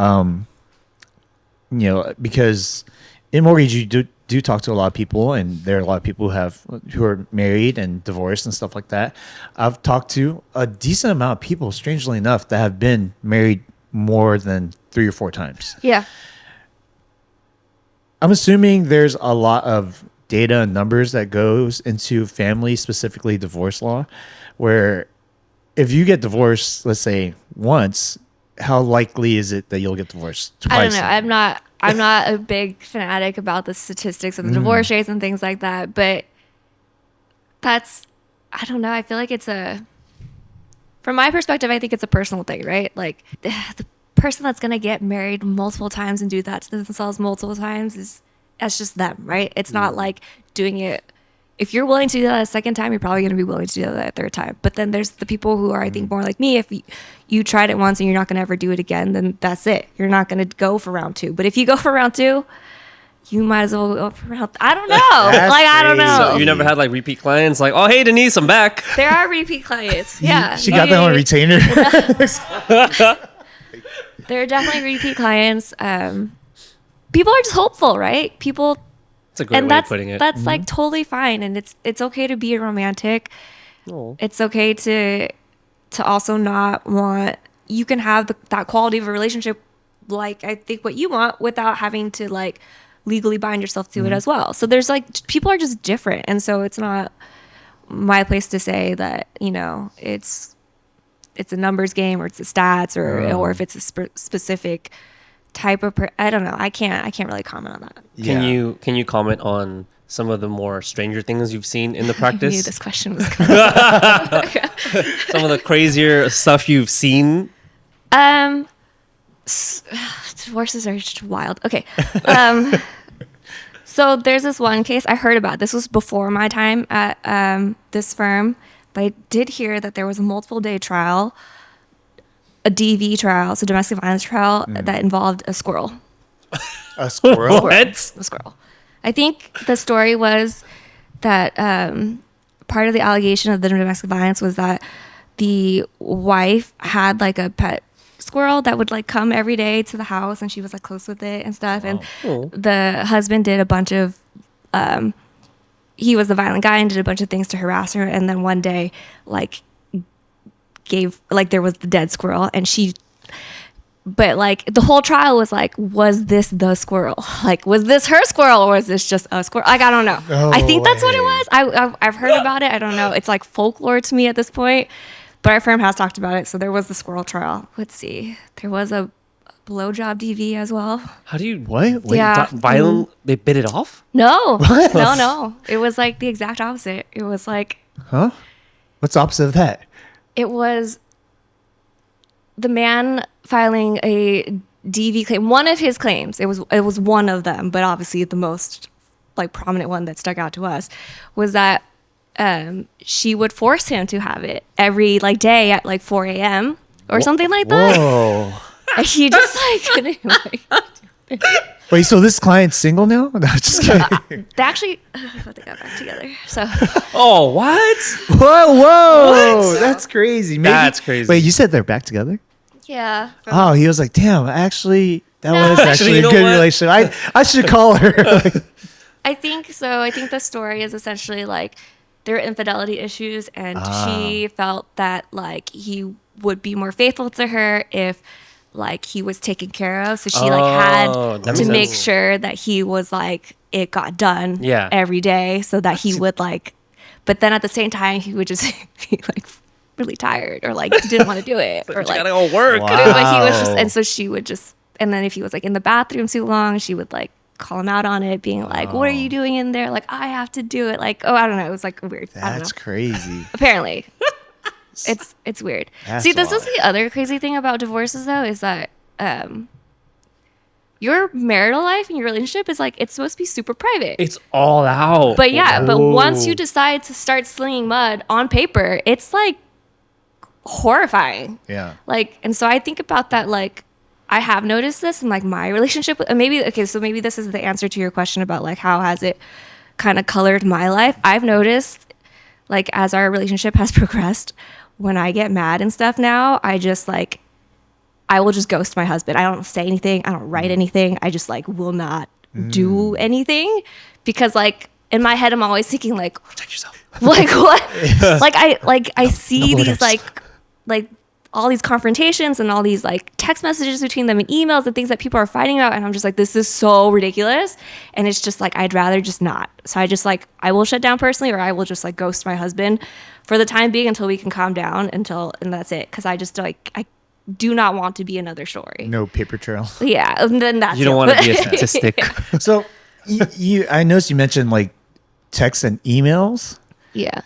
Because in mortgage you do talk to a lot of people, and there are a lot of people who are married and divorced and stuff like that. I've talked to a decent amount of people, strangely enough, that have been married more than 3 or 4 times. Yeah. I'm assuming there's a lot of data and numbers that goes into family, specifically divorce law, where if you get divorced, let's say once, how likely is it that you'll get divorced twice? I don't know. I'm not a big fanatic about the statistics of the divorce rates and things like that, but I don't know. I feel like from my perspective, I think it's a personal thing, right? Like the person that's going to get married multiple times and do that to themselves multiple times that's just them, right? It's not like doing it. If you're willing to do that a second time, you're probably going to be willing to do that a third time. But then there's the people who are, I think, more like me. If you tried it once and you're not going to ever do it again, then that's it. You're not going to go for round 2. But if you go for round 2, you might as well go for round. I don't know. I don't know. So you never had like repeat clients like, oh, hey, Denise, I'm back. There are repeat clients. Yeah. She got that on retainer. There are definitely repeat clients. People are just hopeful, right? People. That's a great way of putting it. That's like totally fine, and it's okay to be a romantic. Oh. It's okay to also not want. You can have that quality of a relationship, like I think what you want, without having to like legally bind yourself to it as well. So there's like people are just different, and so it's not my place to say that it's a numbers game or it's a stats or if it's a specific type of I don't know. I can't really comment on that. Can you comment on some of the more stranger things you've seen in the I practice? knew this question was coming. Some of the crazier stuff you've seen? Divorces are just wild. Okay. So there's this one case I heard about. This was before my time at this firm, but I did hear that there was a multiple day trial, a DV trial, so domestic violence trial, that involved a squirrel. A squirrel? What? A squirrel. I think the story was that part of the allegation of the domestic violence was that the wife had like a pet squirrel that would like come every day to the house, and she was like close with it and stuff. And the husband did a bunch of he was the violent guy and did a bunch of things to harass her, and then one day there was the dead squirrel, and but like the whole trial was like, was this the squirrel? Like, was this her squirrel, or was this just a squirrel? Like, I don't know. I think that's what it was. I've heard about it. I don't know. It's like folklore to me at this point, but our firm has talked about it. So there was the squirrel trial. Let's see. There was a blowjob DV as well. How do you What? Wait, Yeah. violent? They bit it off? No, no. It was like the exact opposite. It was like, Huh? What's the opposite of that? it was the man filing a DV claim. One of his claims, it was one of them, but obviously the most like prominent one that stuck out to us was that she would force him to have it every like day at like 4 a.m. or something like that. Whoa. And he just like couldn't like. Wait, so this client's single now? No, just kidding. They actually, they got back together. So Oh, what? Whoa. What? That's crazy. Maybe, That's crazy. Wait, you said they're back together? yeah. Oh, he was like, damn, actually, that No. was Actually, actually you a know good what? relationship. I should call her. I think so. I think the story is essentially like there are infidelity issues, and she felt that like he would be more faithful to her if like he was taken care of. So she like had Oh, that to makes make sense. sure that he was like it got done Yeah. every day, so that he would like. But then at the same time, he would just be like really tired or like didn't want to do it or You like gotta go work. Wow. but he was just, and so she would just, and then if he was like in the bathroom too long, she would like call him out on it, being like, "What are you doing in there?" Like, I have to do it. Like, oh, I don't know. It was like weird. I don't know. That's crazy. Apparently, it's weird. That's See, this is wild. the other crazy thing about divorces, though, is that your marital life and your relationship is like it's supposed to be super private. It's all out. But yeah, but once you Whoa. decide to start slinging mud on paper, it's like horrifying. Yeah. Like, and so I think about that, like, I have noticed this in like my relationship with, and maybe, okay, so maybe this is the answer to your question about like how has it kind of colored my life. I've noticed like as our relationship has progressed, when I get mad and stuff now, I just like, I will just ghost my husband. I don't say anything. I don't write anything. I just like will not do anything because like in my head, I'm always thinking like, Protect yourself. like what? like I see no these like all these confrontations and all these like text messages between them and emails and things that people are fighting about, and I'm just like, this is so ridiculous. And it's just like I'd rather just not. So I just like I will shut down personally, or I will just like ghost my husband for the time being until we can calm down and that's it. Because I just like I do not want to be another story. No paper trail. Yeah, and then that's You don't it. want to be a statistic. So I noticed you mentioned like texts and emails. Yeah.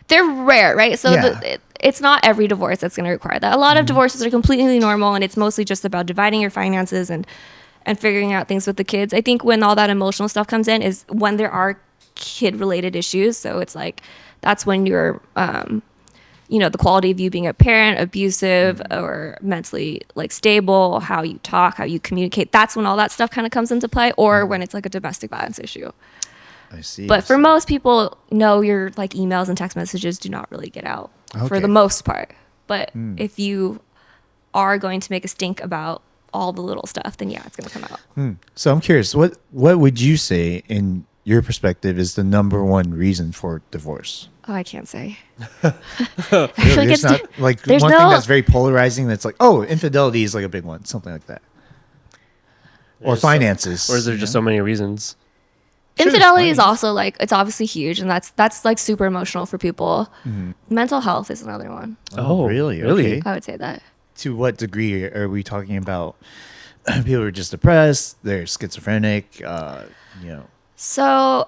They're rare, right? So Yeah. it's not every divorce that's going to require that. A lot of divorces are completely normal, and it's mostly just about dividing your finances and figuring out things with the kids. I think when all that emotional stuff comes in is when there are kid-related issues. So it's like that's when you're, the quality of you being a parent, abusive or mentally like stable, how you talk, how you communicate. That's when all that stuff kind of comes into play, or when it's like a domestic violence issue. I see. But for most people, no, your like emails and text messages do not really get out for Okay. the most part. But if you are going to make a stink about all the little stuff, then yeah, it's going to come out. So I'm curious, what would you say in your perspective is the number one reason for divorce? Oh, I can't say. Really? Like There's not like one there's thing no- that's very polarizing that's like, oh, infidelity is like a big one, something like that. Or finances. Or is there just so many reasons? Sure, Infidelity is fine. also like it's obviously huge, and that's like super emotional for people. Mental health is another one. Oh, really? really? Okay. I would say that. To what degree are we talking about? People who are just depressed, they're schizophrenic, So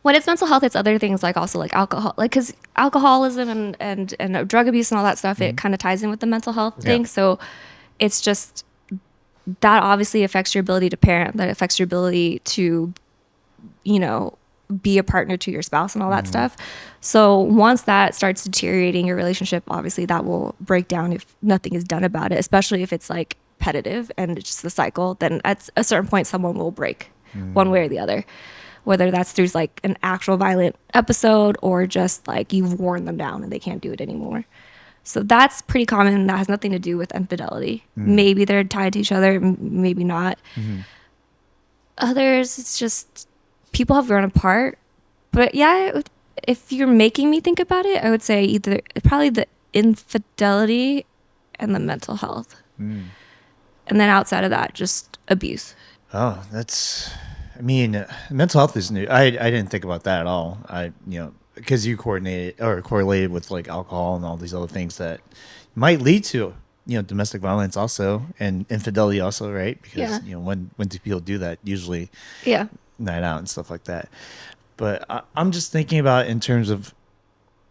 when it's mental health, it's other things like also like alcohol, like because alcoholism and drug abuse and all that stuff, it kind of ties in with the mental health thing. So it's just that obviously affects your ability to parent, that affects your ability to, be a partner to your spouse and all that stuff. So once that starts deteriorating your relationship, obviously that will break down if nothing is done about it, especially if it's like repetitive and it's just a cycle. Then at a certain point, someone will break one way or the other, whether that's through like an actual violent episode or just like you've worn them down and they can't do it anymore. So that's pretty common. That has nothing to do with infidelity. Maybe they're tied to each other, maybe not. Others, it's just people have grown apart. But yeah, if you're making me think about it, I would say either probably the infidelity and the mental health. And then outside of that, just abuse. Oh, I mean, mental health is new. I didn't think about that at all. Because you correlated with like alcohol and all these other things that might lead to, domestic violence also and infidelity also, right? Because, Yeah. when do people do that? Usually Yeah. night out and stuff like that. But I'm just thinking about in terms of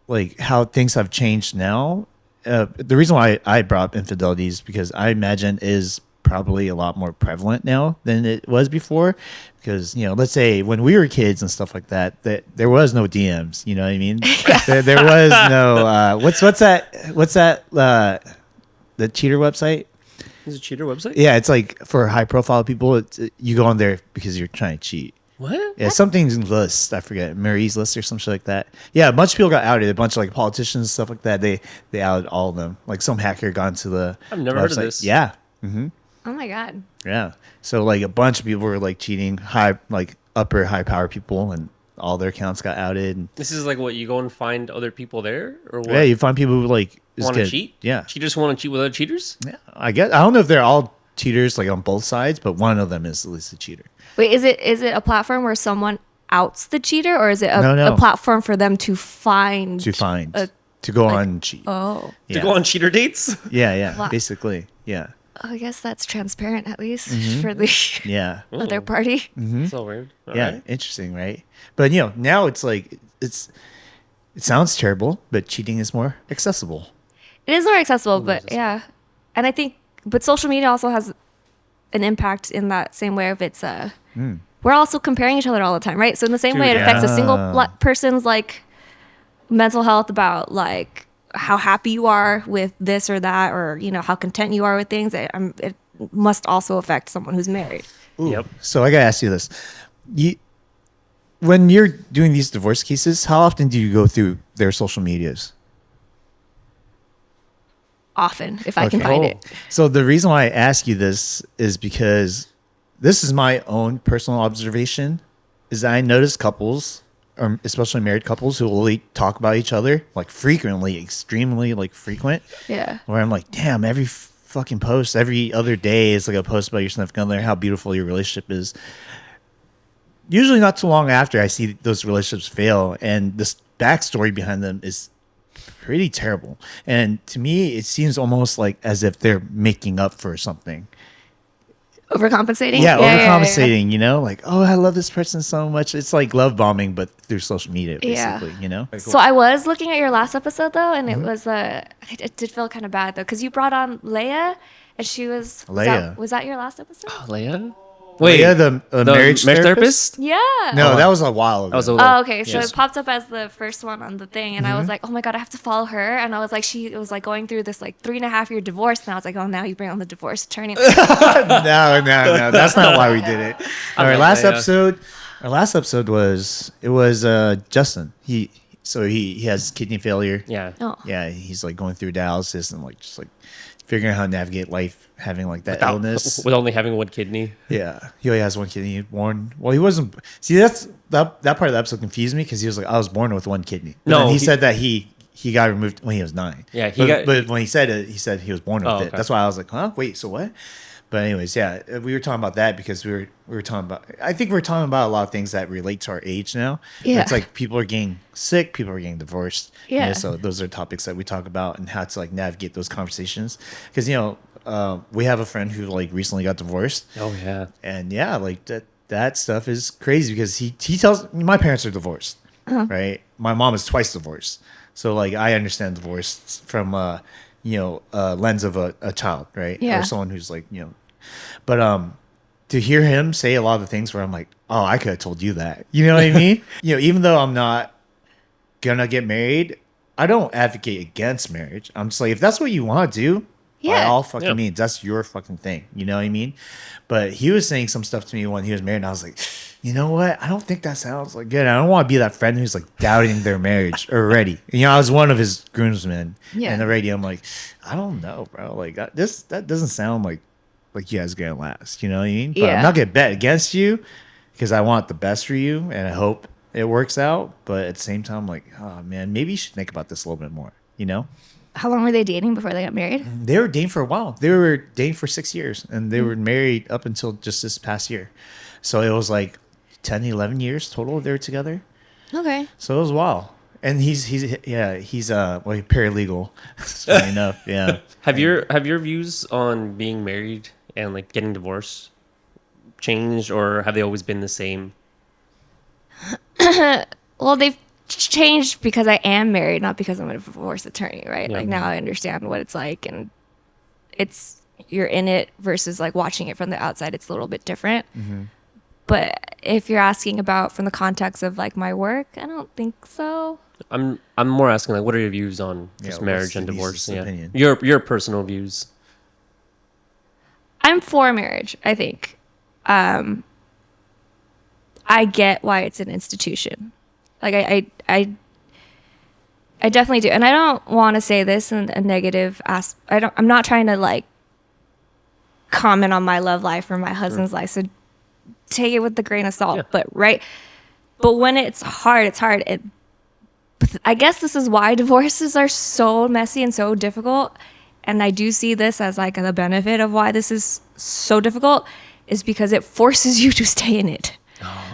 like how things have changed now. The reason why I brought up infidelity is because I imagine is probably a lot more prevalent now than it was before. Because let's say when we were kids and stuff like that, there was no DMs. You know what I mean? there was no what's that the cheater website? Is it a cheater website? Yeah, it's like for high profile people. You go on there because you're trying to cheat. What? Yeah, something's list. I forget, Marie's list or some shit like that. Yeah, a bunch of people got outed. A bunch of like politicians and stuff like that. They outed all of them. Like some hacker got into the. I've never heard of website. this. Yeah, Oh my God. yeah. So like a bunch of people were like cheating, high like upper high power people, and all their accounts got outed. And This is like what you go and find other people there, or what? yeah, you find people who like just Want to get- cheat? Yeah, Cheaters want to cheat with other cheaters. yeah. I guess I don't know if they're all cheaters like on both sides, but one of them is at least a cheater. Wait, is it a platform where someone outs the cheater, or is it No. a platform for them to find To go on and cheat. Oh, To Yeah. go on cheater dates. Yeah, Wow. basically, yeah, I guess that's transparent at least Mm-hmm. for the yeah. other party. So weird. All Yeah, right. interesting, right? But now it's like it sounds terrible, but cheating is more accessible. It is more accessible, but yeah, and I think, but social media also has an impact in that same way. If it's we're also comparing each other all the time, right? So in the same way, it Dude, affects a single yeah. person's like mental health about like how happy you are with this or that, or how content you are with things. It must also affect someone who's married. Ooh. Yep. So I gotta ask you this: when you're doing these divorce cases, how often do you go through their social medias? Often, if I can Okay. find Oh. it. So the reason why I ask you this is because this is my own personal observation. Is that I notice couples, or especially married couples, who will talk about each other like frequently, extremely like frequent. Yeah. Where I'm like, damn, every fucking post, every other day is like a post about your significant other, how beautiful your relationship is. Usually not too long after I see those relationships fail, and this backstory behind them is pretty terrible. And to me, it seems almost like as if they're making up for something. Overcompensating? Yeah, overcompensating, like, oh, I love this person so much. It's like love bombing, but through social media, Yeah. basically, So I was looking at your last episode though, and Mm-hmm. it was it did feel kind of bad though, because you brought on Leia, and she was Leia. Was that your last episode? Leia. Wait, yeah, the marriage therapist? Yeah. No, that was a while ago. That was a Oh, okay. So Yes. it popped up as the first one on the thing, and I was like, oh my god, I have to follow her. And I was like, she was like going through this like 3.5 year divorce, and I was like, oh, now you bring on the divorce attorney. no, that's not why we did it. Our like last Leia. episode was Justin. He has kidney failure. Yeah. Oh. Yeah, he's like going through dialysis and like just like figuring out how to navigate life having like that illness. With only having one kidney. Yeah, he only has one kidney. Born well, he wasn't. See, that part of the episode confused me because he was like, I was born with one kidney. But No, then he he- said that he got removed when he was 9. Yeah, but when he said it, he said he was born with Oh, it. okay. That's why I was like, huh? Wait, so what? But anyways, yeah, we were talking about that because we were talking about. I think we're talking about a lot of things that relate to our age now. Yeah. It's like people are getting sick, people are getting divorced. Yeah. So those are topics that we talk about and how to like navigate those conversations. Because we have a friend who like recently got divorced. Oh yeah. And yeah, like that stuff is crazy because he tells my parents are divorced, right? My mom is twice divorced, so like I understand divorce from lens of a child, right? Yeah. Or someone who's like but to hear him say a lot of the things where I'm like, oh, I could have told you that, you know what I mean? Even though I'm not gonna get married, I don't advocate against marriage. I'm just like, if that's what you want to do. By Yeah. all fucking Yeah. means, that's your fucking thing. You know what I mean? But he was saying some stuff to me when he was married, and I was like, you know what? I don't think that sounds like good. I don't want to be that friend who's like doubting their marriage already. I was one of his groomsmen, Yeah. and already I'm like, I don't know, bro. Like that doesn't sound like you guys are gonna last. You know what I mean? But Yeah. I'm not gonna bet against you because I want the best for you, and I hope it works out. But at the same time, I'm like, oh man, maybe you should think about this a little bit more. How long were they dating before they got married? They were dating for a while. They were dating for 6 years, and they were married up until just this past year. So it was like 10, 11 years total they were together. Okay. So it was a while. And he's paralegal. Funny enough, yeah. Have your views on being married and like getting divorced changed, or have they always been the same? Well, they've changed because I am married, not because I'm a divorce attorney, right? Yeah. Like now I understand what it's like, and you're in it versus like watching it from the outside. It's a little bit different. But if you're asking about from the context of like my work, I don't think so. I'm more asking like, what are your views on Yeah, just what's marriage and Denise's divorce? Yeah, opinion? your personal views. I'm for marriage, I think. I get why it's an institution. Like I definitely do. And I don't want to say this in a negative I'm not trying to like comment on my love life or my husband's life. So take it with the grain of salt. Yeah. But when it's hard, it's hard. I guess this is why divorces are so messy and so difficult. And I do see this as like the benefit of why this is so difficult is because it forces you to stay in it.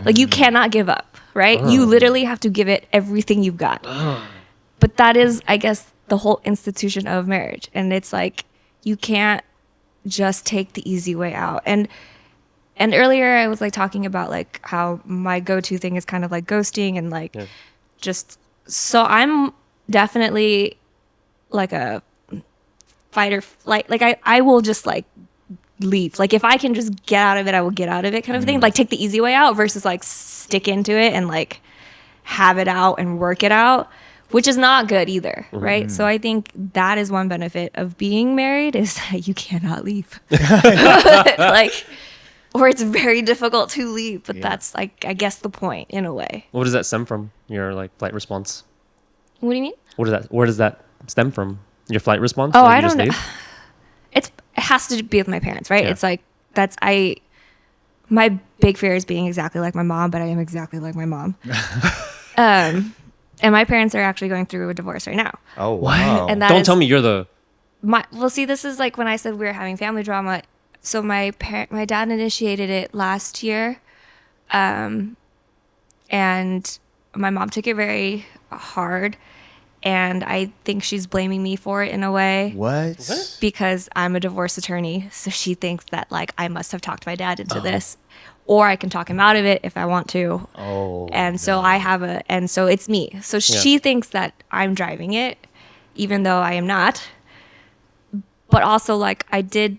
Like you cannot give up, right? You literally have to give it everything you've got. But that is, I guess, the whole institution of marriage. And it's like you can't just take the easy way out. And earlier I was like talking about like how my go-to thing is kind of like ghosting and like just so I'm definitely like a fight or flight. Like I will just like leave. Like if I can just get out of it, I will get out of it kind of thing. Like take the easy way out versus like stick into it and like have it out and work it out, which is not good either, right? So I think that is one benefit of being married is that you cannot leave. Like or it's very difficult to leave, but that's like I guess the point in a way. What does that stem from? Your like flight response? What do you mean? Where does that stem from? Your flight response? Oh, Like, I you just don't know. leave? It has to be with my parents, right? Yeah. It's like my big fear is being exactly like my mom, but I am exactly like my mom. And my parents are actually going through a divorce right now. Oh wow. And that Don't is tell me you're the. well, see, this is like when I said we were having family drama. So my dad initiated it last year, and my mom took it very hard, and I think she's blaming me for it in a way. What? Because I'm a divorce attorney, so she thinks that like I must have talked my dad into this, or I can talk him out of it if I want to. Oh. And so and so it's me. So she thinks that I'm driving it, even though I am not. But also like I did,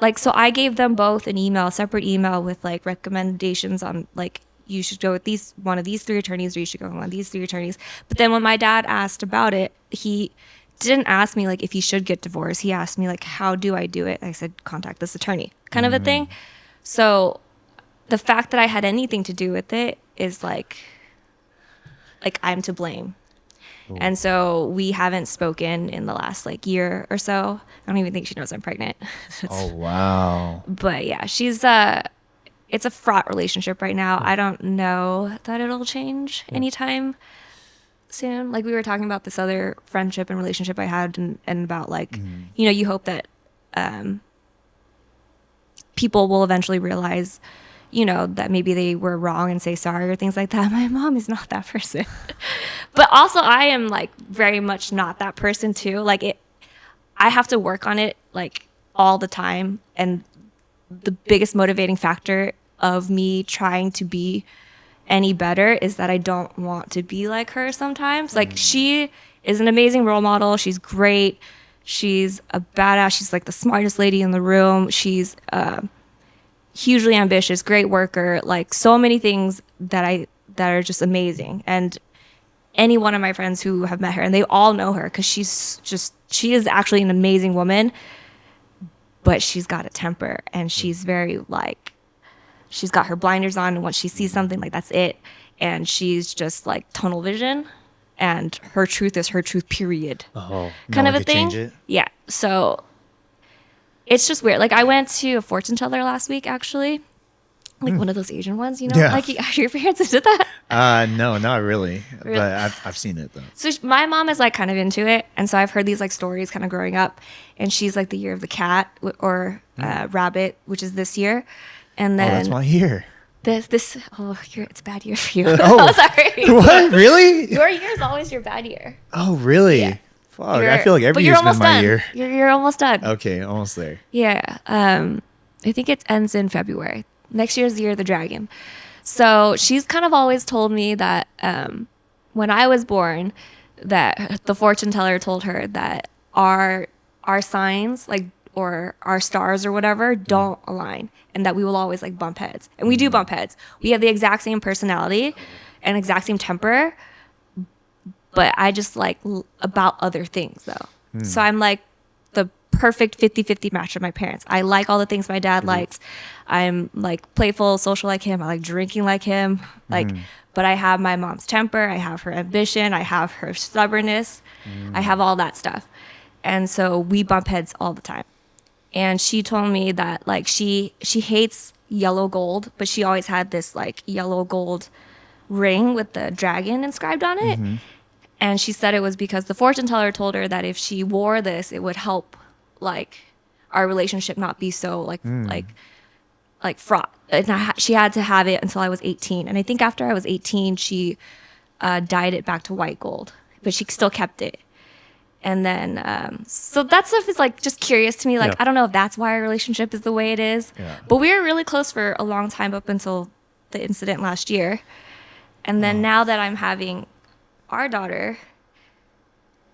like so I gave them both a separate email with like recommendations on like you should go with one of these 3 attorneys or you should go with one of these 3 attorneys. But then when my dad asked about it, he didn't ask me like if he should get divorced. He asked me like, how do I do it? I said, contact this attorney kind of a thing. So the fact that I had anything to do with it is like I'm to blame. And so we haven't spoken in the last like year or so. I don't even think she knows I'm pregnant. Oh wow. But yeah, it's a fraught relationship right now. I don't know that it'll change anytime soon. Like we were talking about this other friendship and relationship I had and about like, you hope that people will eventually realize, that maybe they were wrong and say sorry or things like that. My mom is not that person. But also I am like very much not that person too. Like I have to work on it like all the time. And the biggest motivating factor of me trying to be any better is that I don't want to be like her sometimes. Like she is an amazing role model. She's great. She's a badass. She's like the smartest lady in the room. She's hugely ambitious, great worker, like so many things that are just amazing. And any one of my friends who have met her, and they all know her because she is actually an amazing woman, but she's got a temper and she's very like, she's got her blinders on and once she sees something, like that's it. And she's just like tunnel vision and her truth is her truth, period. Oh. Kind No of one a could thing. change it? Yeah. So it's just weird. Like I went to a fortune teller last week, actually. Like one of those Asian ones, Yeah. like your parents did that. No, not really. Really? But I've seen it though. So my mom is like kind of into it. And so I've heard these like stories kind of growing up. And she's like the year of the cat or rabbit, which is this year. And Oh, then that's my year. it's a bad year for you. Oh. Sorry. What? Really? Your year is always your bad year. Oh, really? Yeah. Fuck. I feel like every year's been my year. You're almost done. Okay, almost there. Yeah. I think it ends in February. Next year's the year of the dragon. So she's kind of always told me that when I was born, that the fortune teller told her that our signs, like, or our stars or whatever, don't align, and that we will always like bump heads. And we do bump heads. We have the exact same personality and exact same temper, but I just like about other things though. So I'm like the perfect 50-50 match with my parents. I like all the things my dad likes. I'm like playful, social like him. I like drinking like him. Like, but I have my mom's temper. I have her ambition. I have her stubbornness. I have all that stuff. And so we bump heads all the time. And she told me that like she hates yellow gold, but she always had this like yellow gold ring with the dragon inscribed on it. And she said it was because the fortune teller told her that if she wore this, it would help like our relationship not be so like fraught. And she had to have it until I was 18. And I think after I was 18, she dyed it back to white gold, but she still kept it. And then, so that stuff is like just curious to me. Like, Yeah. I don't know if that's why our relationship is the way it is. Yeah. But we were really close for a long time up until the incident last year. And then now that I'm having our daughter,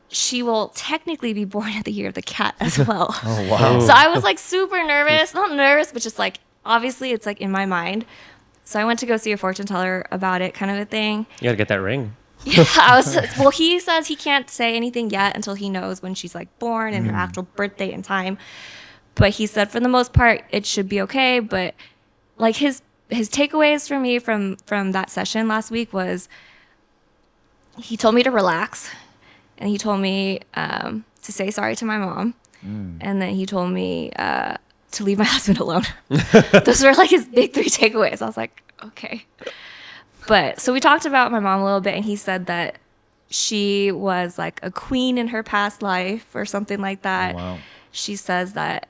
she will technically be born in the year of the cat as well. Oh wow. So I was like super nervous, not nervous, but just like, obviously it's like in my mind. So I went to go see a fortune teller about it, kind of a thing. You gotta get that ring. Yeah, well, he says he can't say anything yet until he knows when she's like born and her actual birthday and time. But he said for the most part it should be okay. But like his takeaways for me from that session last week was he told me to relax, and he told me to say sorry to my mom, and then he told me to leave my husband alone. Those were like his big 3 takeaways. I was like, okay. But so we talked about my mom a little bit, and he said that she was like a queen in her past life or something like that. Oh, wow. She says that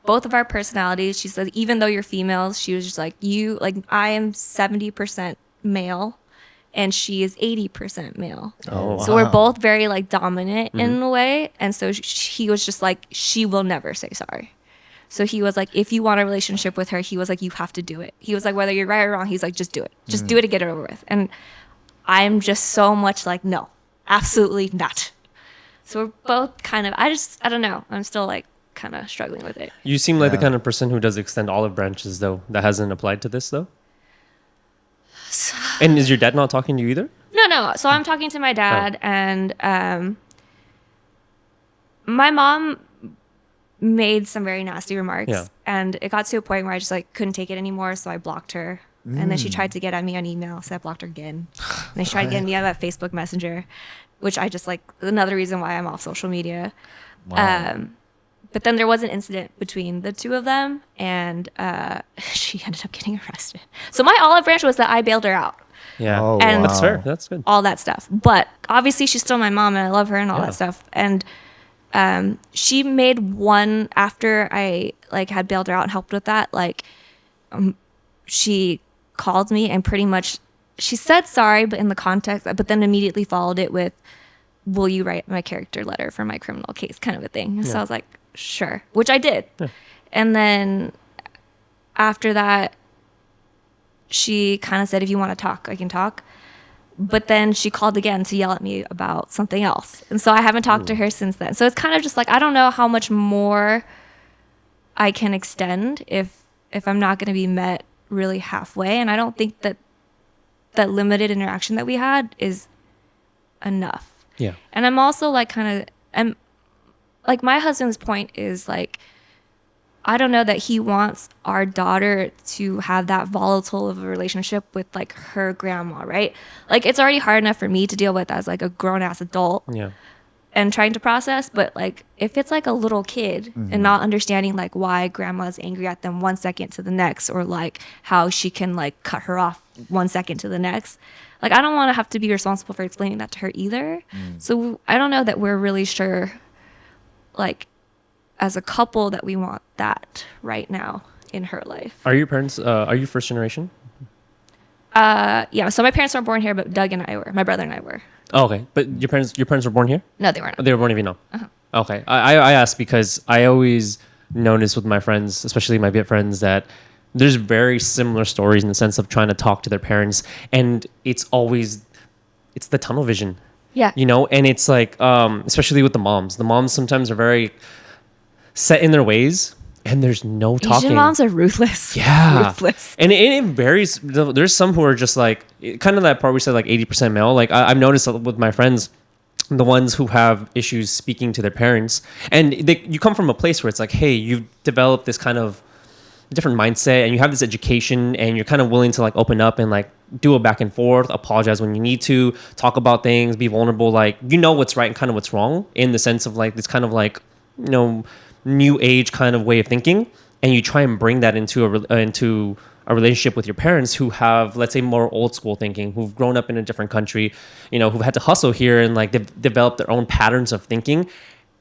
both of our personalities, she says, even though you're females, she was just like, I am 70% male and she is 80% male. Oh, So we're both very like dominant in a way. And so he was just like, she will never say sorry. So he was like, if you want a relationship with her, he was like, you have to do it. He was like, whether you're right or wrong, he's like, just do it. Just do it to get it over with. And I'm just so much like, no, absolutely not. So we're both kind of, I don't know. I'm still like kind of struggling with it. You seem like the Yeah. kind of person who does extend olive branches, though. That hasn't applied to this, though. And is your dad not talking to you either? No. So I'm talking to my dad, and my mom made some very nasty remarks, Yeah. and it got to a point where I just like couldn't take it anymore, so I blocked her. And then she tried to get at me on email, so I blocked her again. And then she tried to get me on that Facebook Messenger, which I just like, another reason why I'm off social media. Wow. But then there was an incident between the two of them, and she ended up getting arrested. So my olive branch was that I bailed her out, Yeah. Oh, And- That's wow. fair. That's good. all that stuff. But obviously she's still my mom, and I love her and all Yeah. that stuff. And she made one, after I like had bailed her out and helped with that, like she called me and pretty much she said sorry, but in the context, but then immediately followed it with, will you write my character letter for my criminal case, kind of a thing. So I was like, sure, which I did. And then after that, she kind of said, if you want to talk, I can talk. But then she called again to yell at me about something else. And so I haven't talked to her since then. So it's kind of just like, I don't know how much more I can extend if I'm not going to be met really halfway. And I don't think that limited interaction that we had is enough. Yeah. And I'm also like I'm like, my husband's point is like, I don't know that he wants our daughter to have that volatile of a relationship with like her grandma, right? Like, it's already hard enough for me to deal with as like a grown ass adult Yeah. and trying to process. But like, if it's like a little kid and not understanding like why grandma's angry at them 1 second to the next, or like how she can like cut her off 1 second to the next, like, I don't want to have to be responsible for explaining that to her either. So I don't know that we're really sure, like, as a couple, that we want that right now in her life. Are your parents, are you first generation? Yeah, so my parents weren't born here, but Doug and I were. My brother and I were. Oh, okay. But your parents were born here? No, they weren't. Oh, they were born in Vietnam. Okay. I asked because I always notice with my friends, especially my Viet friends, that there's very similar stories in the sense of trying to talk to their parents, and it's the tunnel vision, Yeah. you know. And it's like, especially with the moms sometimes are very set in their ways, and there's no talking. Asian moms are ruthless. Yeah. Ruthless. And it varies. There's some who are just like, kind of that part we said, like 80% male. Like I've noticed with my friends, the ones who have issues speaking to their parents, and you come from a place where it's like, hey, you've developed this kind of different mindset, and you have this education, and you're kind of willing to like open up and like do a back and forth, apologize when you need to, talk about things, be vulnerable. Like, you know what's right and kind of what's wrong, in the sense of like this kind of like, you know, new age kind of way of thinking. and you try and bring that into a relationship with your parents who have, let's say, more old school thinking, who've grown up in a different country, who've had to hustle here and like they've developed their own patterns of thinking,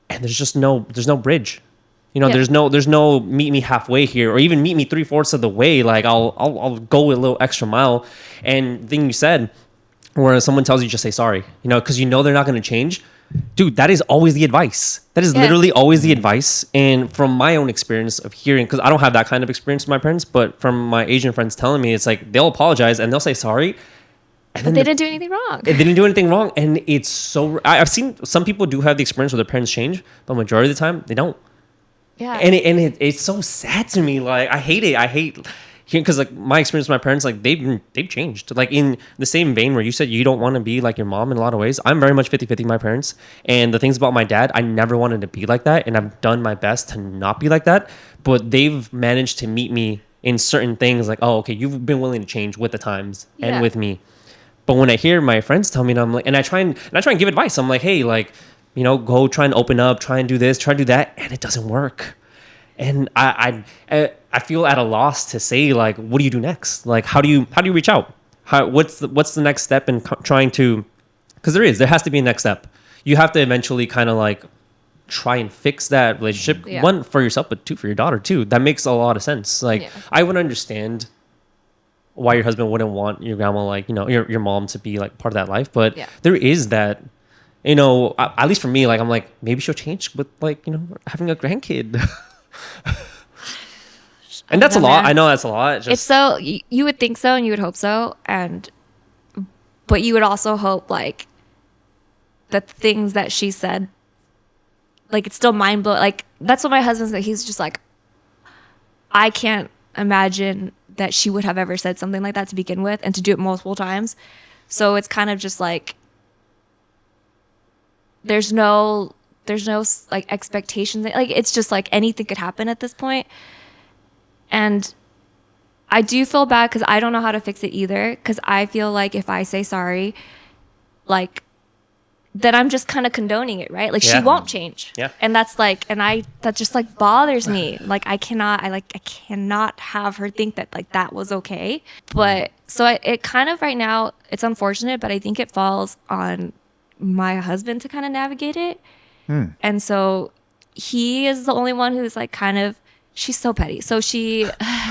and there's no bridge. Yeah. There's no meet me halfway here, or even meet me 3/4 of the way. Like I'll go a little extra mile. And the thing you said, where someone tells you just say sorry, because they're not going to change. Dude, that is always the advice. That is literally always the advice. And from my own experience of hearing, because I don't have that kind of experience with my parents, but from my Asian friends telling me, it's like they'll apologize and they'll say sorry. But they didn't do anything wrong. They didn't do anything wrong. And it's so... I've seen some people do have the experience where their parents change, but majority of the time, they don't. Yeah. And it's so sad to me. Like, I hate it. I hate... Because like my experience with my parents, like they've changed. Like in the same vein where you said you don't want to be like your mom in a lot of ways, I'm very much 50-50 my parents. And the things about my dad, I never wanted to be like that, and I've done my best to not be like that. But they've managed to meet me in certain things, like, oh, okay, you've been willing to change with the times and with me. But when I hear my friends tell me, and I'm like, and I try and give advice. I'm like, hey, like, go try and open up, try and do this, try and do that, and it doesn't work. And I feel at a loss to say, like, what do you do next? Like, how do you reach out? What's the next step in trying to? Because there has to be a next step. You have to eventually kind of like try and fix that relationship. Yeah. One, for yourself, but two, for your daughter too. That makes a lot of sense. Like, I would understand why your husband wouldn't want your grandma, like, your mom to be like part of that life. But there is that, at least for me, like, I'm like, maybe she'll change with like, having a grandkid. And that's a lot. I know that's a lot. It's so, you would think so and you would hope so. But you would also hope like the things that she said, like, it's still mind blowing. Like, that's what my husband said. He's just like, I can't imagine that she would have ever said something like that to begin with, and to do it multiple times. So it's kind of just like, there's no like expectations. Like, it's just like anything could happen at this point. And I do feel bad because I don't know how to fix it either. Because I feel like if I say sorry, like, then I'm just kind of condoning it, right? Like, she won't change. Yeah. And that's like, that just like bothers me. Like, I cannot have her think that like that was okay. But so it kind of, right now, it's unfortunate, but I think it falls on my husband to kind of navigate it. And so he is the only one who's like kind of, she's so petty. So she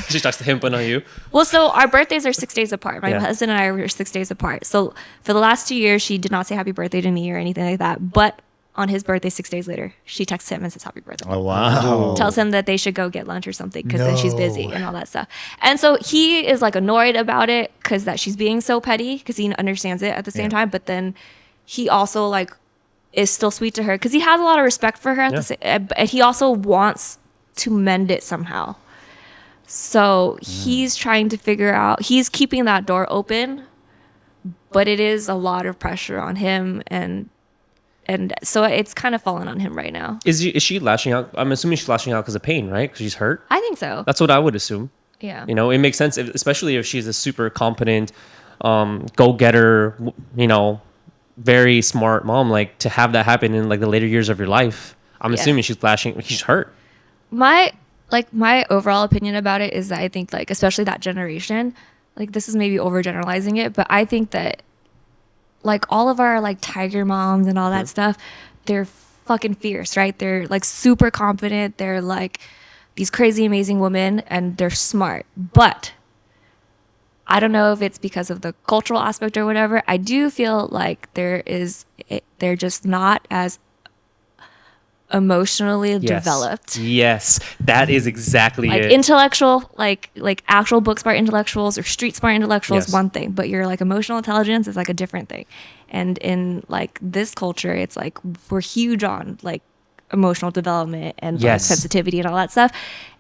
starts to himp on you. Well, so our birthdays are 6 days apart. My Yeah. husband and I were 6 days apart. So for the last 2 years, she did not say happy birthday to me or anything like that. But on his birthday, 6 days later, she texts him and says happy birthday. Oh, wow. Tells him that they should go get lunch or something because then she's busy and all that stuff. And so he is like annoyed about it because that she's being so petty, because he understands it at the same time. But then he also like is still sweet to her because he has a lot of respect for her. And he also wants to mend it somehow. So he's trying to figure out, he's keeping that door open, but it is a lot of pressure on him, and so it's kind of falling on him right now. Is she lashing out? I'm assuming she's lashing out because of pain, right? Because she's hurt. I think so. That's what I would assume. Yeah. It makes sense, especially if she's a super competent, go-getter, very smart mom, like, to have that happen in like the later years of your life. I'm assuming she's hurt. My overall opinion about it is that I think, like, especially that generation, like, this is maybe overgeneralizing it, but I think that like all of our like tiger moms and all that stuff, they're fucking fierce, right? They're like super confident. They're like these crazy amazing women, and they're smart. But I don't know if it's because of the cultural aspect or whatever. I do feel like they're just not as emotionally developed. Yes, that is exactly like it. Intellectual, like actual book smart intellectuals or street smart intellectuals, Yes. one thing, but your like emotional intelligence is like a different thing. And in like this culture, it's like we're huge on like emotional development and like sensitivity and all that stuff.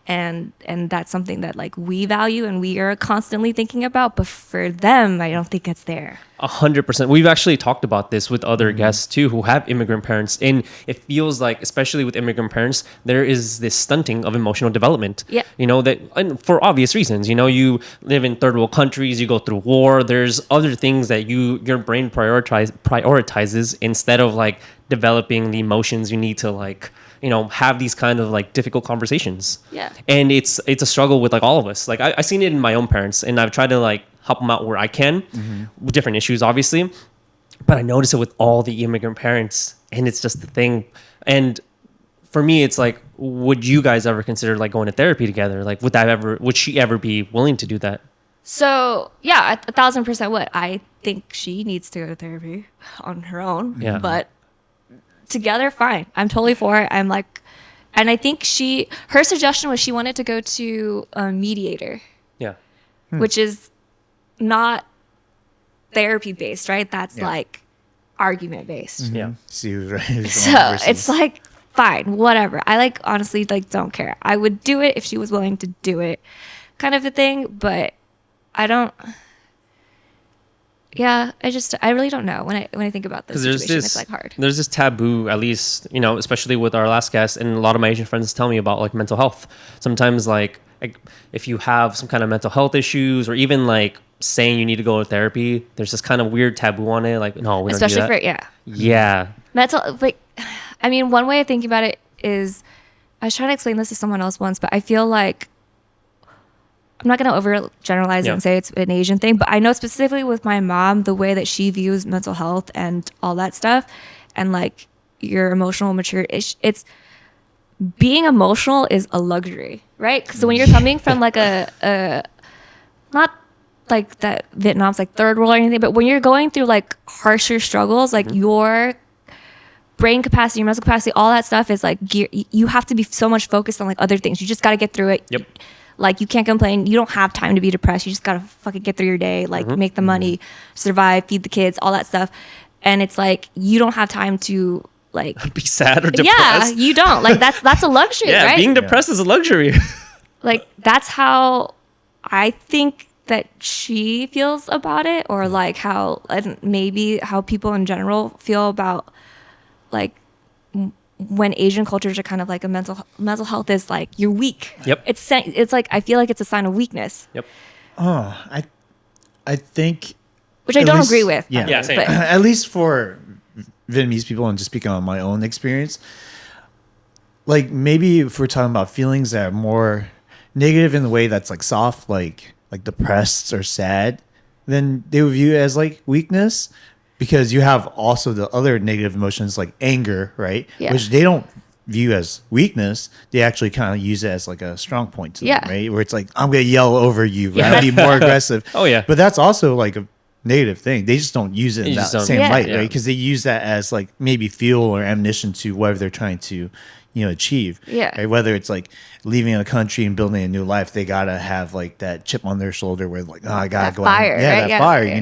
And that's something that like we value and we are constantly thinking about, but for them, I don't think it's there. 100%. We've actually talked about this with other guests too who have immigrant parents, and it feels like, especially with immigrant parents, there is this stunting of emotional development. Yeah. That, and for obvious reasons. You live in third world countries, you go through war. There's other things that your brain prioritizes instead of like developing the emotions you need to like have these kind of like difficult conversations. Yeah. And it's a struggle with like all of us. Like I seen it in my own parents, and I've tried to like help them out where I can with different issues, obviously. But I notice it with all the immigrant parents, and it's just the thing. And for me, it's like, would you guys ever consider like going to therapy together? Like, would she ever be willing to do that? So yeah, 1,000% would. I think she needs to go to therapy on her own. Yeah. But together, fine. I'm totally for it. I'm like, and I think her suggestion was she wanted to go to a mediator, Yeah. which is not therapy based, right? That's Yeah. like argument based. Yeah. See who's right. Who's So wrong versus- it's like, fine, whatever. I like honestly like don't care. I would do it if she was willing to do it, kind of a thing. But I don't. Yeah, I really don't know when I think about this Because situation. It's like hard. there's this taboo, at least, especially with our last guest, and a lot of my Asian friends tell me about like mental health. Sometimes like if you have some kind of mental health issues, or even like saying you need to go to therapy, there's this kind of weird taboo on it. Like, no, we don't do Especially that. for Yeah. mental. Like, I mean, one way of thinking about it is, I was trying to explain this to someone else once, but I feel like I'm not going to overgeneralize it Yeah. and say it's an Asian thing, but I know specifically with my mom, the way that she views mental health and all that stuff, and like your emotional maturity, it's being emotional is a luxury, right? So when you're coming from like a not like that Vietnam's like third world or anything, but when you're going through like harsher struggles, like your brain capacity, your muscle capacity, all that stuff is like you have to be so much focused on like other things. You just got to get through it. Yep. Like you can't complain. You don't have time to be depressed. You just gotta fucking get through your day, like make the money, survive, feed the kids, all that stuff. And it's like you don't have time to like Be sad or yeah, depressed. you don't. Like that's a luxury, Yeah, right? being depressed is a luxury. Like that's how I think that she feels about it, or like how and maybe how people in general feel about like when Asian cultures are kind of like a mental health is like you're weak. Yep. It's like I feel like it's a sign of weakness, Yep. Oh, I think which I at don't least- agree with. Yeah, by the Yeah, way, same. but at least for Vietnamese people, and just speaking on my own experience, like maybe if we're talking about feelings that are more negative in the way that's like soft, like depressed or sad, then they would view it as like weakness, because you have also the other negative emotions like anger, right? Yeah. Which they don't view as weakness. They actually kind of use it as like a strong point to them, Yeah. right? Where it's like, I'm gonna yell over you, right? Yeah. I'll be more aggressive. Oh, yeah. But that's also like a negative thing. They just don't use it They in that just don't. same Yeah. light, Yeah. right? Because they use that as like maybe fuel or ammunition to whatever they're trying to, achieve. Yeah. Right? Whether it's like leaving a country and building a new life, they gotta have like that chip on their shoulder where like, oh, I gotta That go out. fire, Yeah, right? that Yeah. fire, Yeah.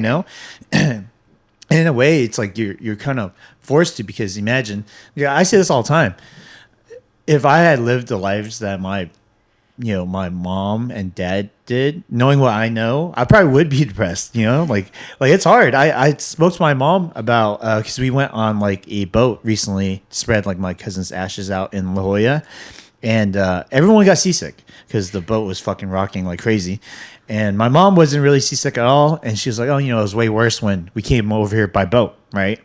And in a way, it's like you're kind of forced to, because imagine, I say this all the time. If I had lived the lives that my mom and dad did, knowing what I know, I probably would be depressed. Like it's hard. I spoke to my mom about because we went on like a boat recently to spread like my cousin's ashes out in La Jolla, and everyone got seasick because the boat was fucking rocking like crazy. And my mom wasn't really seasick at all, and she was like, "Oh, it was way worse when we came over here by boat, right?"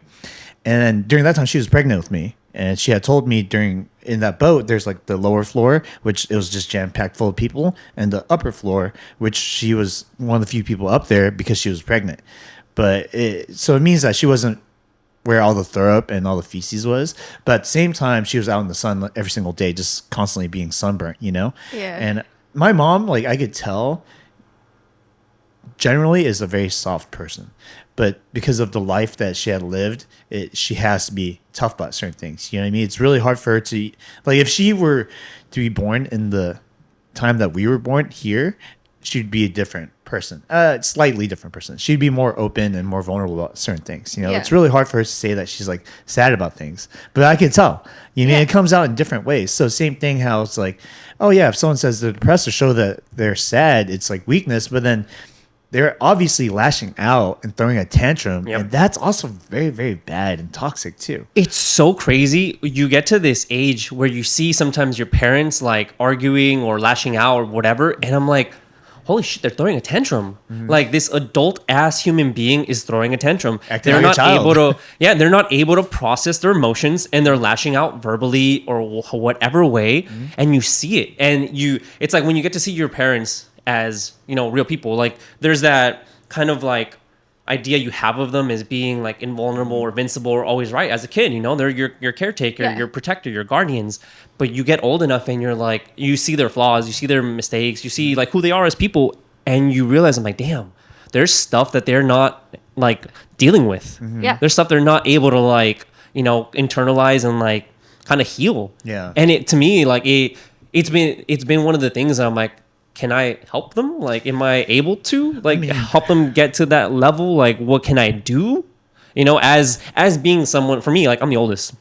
And then during that time, she was pregnant with me, and she had told me in that boat, there's like the lower floor, which it was just jam packed full of people, and the upper floor, which she was one of the few people up there because she was pregnant. So it means that she wasn't where all the throw up and all the feces was, but at the same time, she was out in the sun every single day, just constantly being sunburnt, Yeah. And my mom, like I could tell, generally is a very soft person, but because of the life that she had lived, she has to be tough about certain things. You know what I mean? It's really hard for her to, like, if she were to be born in the time that we were born here, she'd be a different person, slightly different person. She'd be more open and more vulnerable about certain things. Yeah. It's really hard for her to say that she's like sad about things, but I can tell. It comes out in different ways. So same thing, how it's like, oh yeah, if someone says they're depressed or show that they're sad, it's like weakness, but then they're obviously lashing out and throwing a tantrum, Yep. and that's also very, very bad and toxic too. It's so crazy. You get to this age where you see sometimes your parents like arguing or lashing out or whatever, and I'm like, holy shit, they're throwing a tantrum. Like this adult ass human being is throwing a tantrum. Acting They're like a not child. able to, yeah, they're not able to process their emotions, and they're lashing out verbally or whatever way. And you see it, and it's like when you get to see your parents as, you know, real people, like there's that kind of like idea you have of them as being like invulnerable or invincible or always right as a kid. You know, they're your caretaker, Yeah. your protector, your guardians. But you get old enough and you're like, you see their flaws, you see their mistakes, you see like who they are as people, and you realize, I'm like, damn, there's stuff that they're not like dealing with. Yeah. There's stuff they're not able to like, you know, internalize and like kind of heal. Yeah. And it, to me, like it's been one of the things that I'm like, can I help them? Like, am I able to like help them get to that level? Like, what can I do? You know, as being someone, for me, like I'm the oldest,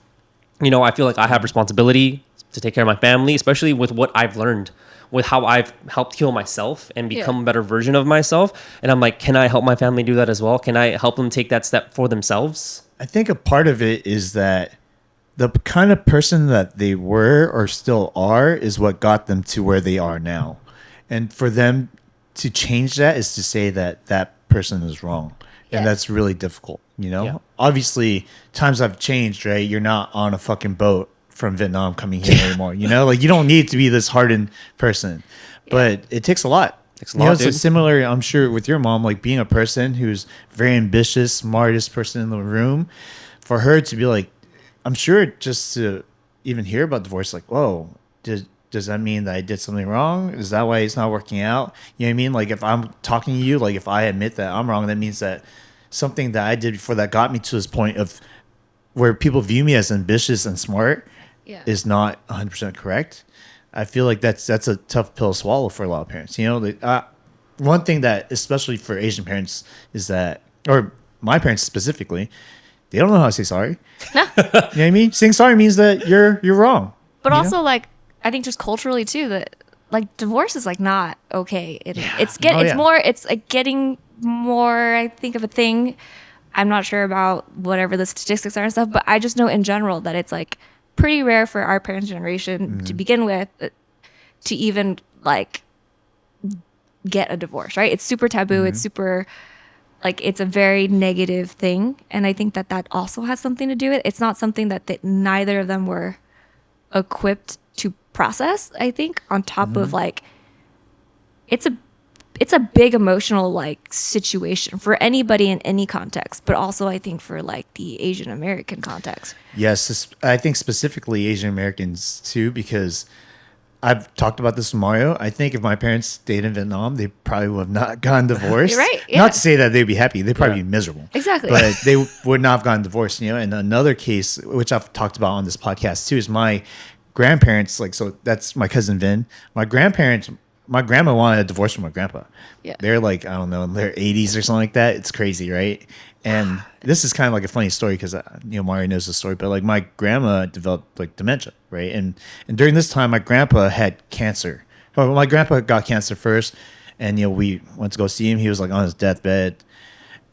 you know, I feel like I have responsibility to take care of my family, especially with what I've learned, with how I've helped heal myself and become a better version of myself. And I'm like, can I help my family do that as well? Can I help them take that step for themselves? I think a part of it is that the kind of person that they were or still are is what got them to where they are now. And for them to change that is to say that that person is wrong. And that's really difficult, you know? Yeah. Obviously, times have changed, right? You're not on a fucking boat from Vietnam coming here anymore, you know? Like, you don't need to be this hardened person. But it takes a lot. Takes a You know, lot, it's dude. similar, I'm sure, with your mom, like being a person who's very ambitious, smartest person in the room. For her to be like, I'm sure just to even hear about divorce, like, whoa, does that mean that I did something wrong? Is that why it's not working out? You know what I mean? Like if I'm talking to you, like if I admit that I'm wrong, that means that something that I did before that got me to this point of where people view me as ambitious and smart is not 100% correct. I feel like that's a tough pill to swallow for a lot of parents. You know, one thing that especially for Asian parents is that, or my parents specifically, they don't know how to say sorry. You know what I mean? Saying sorry means that you're wrong. But you also, know? like, I think just culturally too, that like divorce is like not okay. It's yeah. more, it's like getting more, I think, of a thing. I'm not sure about whatever the statistics are and stuff, but I just know in general that it's like pretty rare for our parents' generation to begin with to even like get a divorce, right? It's super taboo. It's super like it's a very negative thing, and I think that also has something to do with it. It's not something that neither of them were equipped to process. I think on top of like it's a big emotional like situation for anybody in any context, but also I think for like the Asian American context. Yes, I think specifically Asian Americans too, because I've talked about this with Mario. I think if my parents stayed in Vietnam, they probably would have not gotten divorced. You're right, yeah. Not to say that they'd be happy. They'd probably be miserable. Exactly. But they would not have gotten divorced. You know, and another case, which I've talked about on this podcast too, is my grandparents. Like, so that's my cousin Vin. My grandparents, my grandma wanted a divorce from my grandpa. Yeah. They're like, I don't know, in their 80s or something like that. It's crazy, right? And this is kind of like a funny story because you know Mario knows the story, but like my grandma developed like dementia, right? And during this time, my grandpa had cancer. Well, my grandpa got cancer first, and you know we went to go see him. He was like on his deathbed,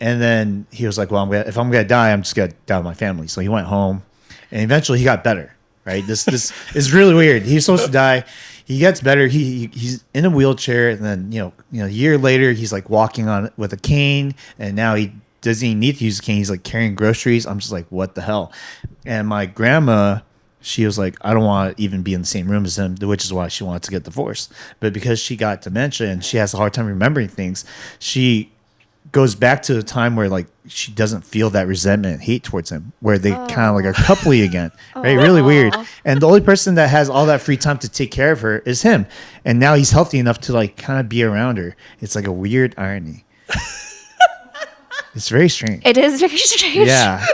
and then he was like, "Well, if I'm gonna die, I'm just gonna die with my family." So he went home, and eventually he got better. Right? This is really weird. He's supposed to die. He gets better. He's in a wheelchair, and then you know a year later he's like walking on with a cane, and now he doesn't even need to use a cane. He's like carrying groceries. I'm just like, what the hell? And my grandma, she was like, I don't want to even be in the same room as him, which is why she wanted to get divorced. But because she got dementia and she has a hard time remembering things, she goes back to a time where like she doesn't feel that resentment and hate towards him, where they kind of like are coupley again, right? Really weird. And the only person that has all that free time to take care of her is him. And now he's healthy enough to like kind of be around her. It's like a weird irony. It's very strange. It is very strange. Yeah.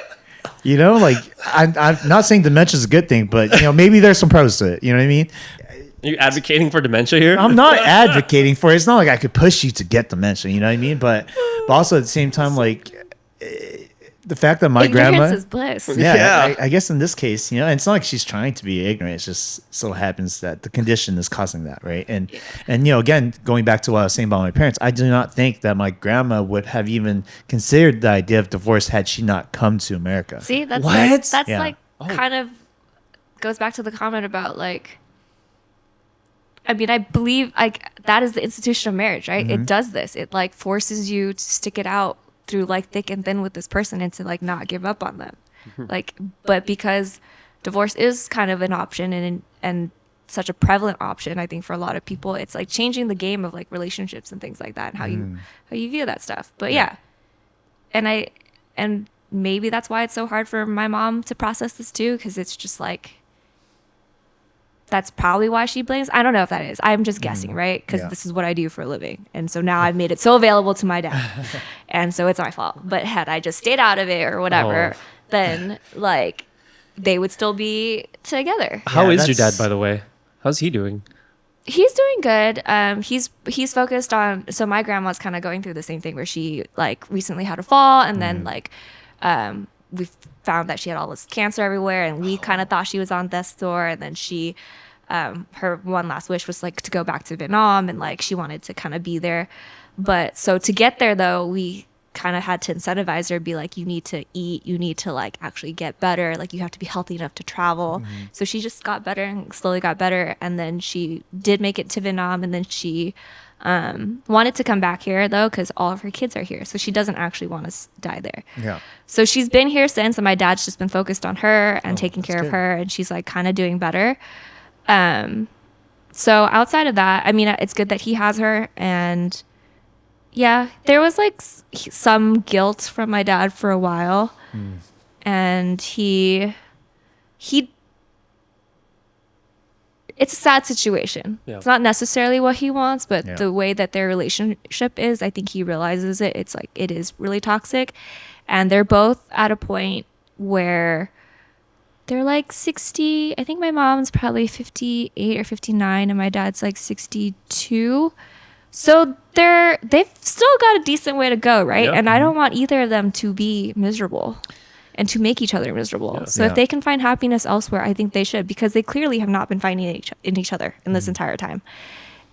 You know, like I'm not saying dementia is a good thing, but you know, maybe there's some pros to it. You know what I mean? Are you advocating for dementia here? I'm not advocating for it. It's not like I could push you to get dementia. You know what I mean? But also at the same time, like the fact that my Ignorance grandma is bliss. Yeah. I guess in this case, you know, it's not like she's trying to be ignorant. It just so happens that the condition is causing that, right? And you know, again, going back to what I was saying about my parents, I do not think that my grandma would have even considered the idea of divorce had she not come to America. See, that's What? like, that's Yeah. like kind of goes back to the comment about like I mean, I believe like that is the institution of marriage, right? Mm-hmm. It does this. It like forces you to stick it out through like thick and thin with this person and to like not give up on them. Like, but because divorce is kind of an option and such a prevalent option, I think for a lot of people, it's like changing the game of like relationships and things like that and how you view that stuff. But yeah, and and maybe that's why it's so hard for my mom to process this too, because it's just like that's probably why she blames. I don't know if that is. I'm just guessing, right? Because Yeah. this is what I do for a living. And so now I've made it so available to my dad. And so it's my fault. But had I just stayed out of it or whatever, Oh. then like they would still be together. How Yeah, is your dad, that's- by the way? How's he doing? He's doing good. He's focused on. So my grandma's kind of going through the same thing where she like recently had a fall, and then like we found that she had all this cancer everywhere, and we kind of thought she was on death's door, and then she her one last wish was like to go back to Vietnam, and like she wanted to kind of be there. But so to get there though, we kind of had to incentivize her, be like, you need to eat, you need to like actually get better, like you have to be healthy enough to travel. So she just got better and slowly got better, and then she did make it to Vietnam, and then she wanted to come back here though because all of her kids are here, so she doesn't actually want to die there. Yeah. So she's been here since, and my dad's just been focused on her and taking care of good. her, and she's like kind of doing better. So outside of that, I mean, it's good that he has her, and yeah, there was like some guilt from my dad for a while, and he it's a sad situation. Yeah. It's not necessarily what he wants, but Yeah. the way that their relationship is, I think he realizes it. It's like it is really toxic, and they're both at a point where they're like 60. I think my mom's probably 58 or 59, and my dad's like 62. So they've still got a decent way to go, right? Yeah. And I don't want either of them to be miserable and to make each other miserable. Yeah. So Yeah. if they can find happiness elsewhere, I think they should, because they clearly have not been finding in each other in this entire time.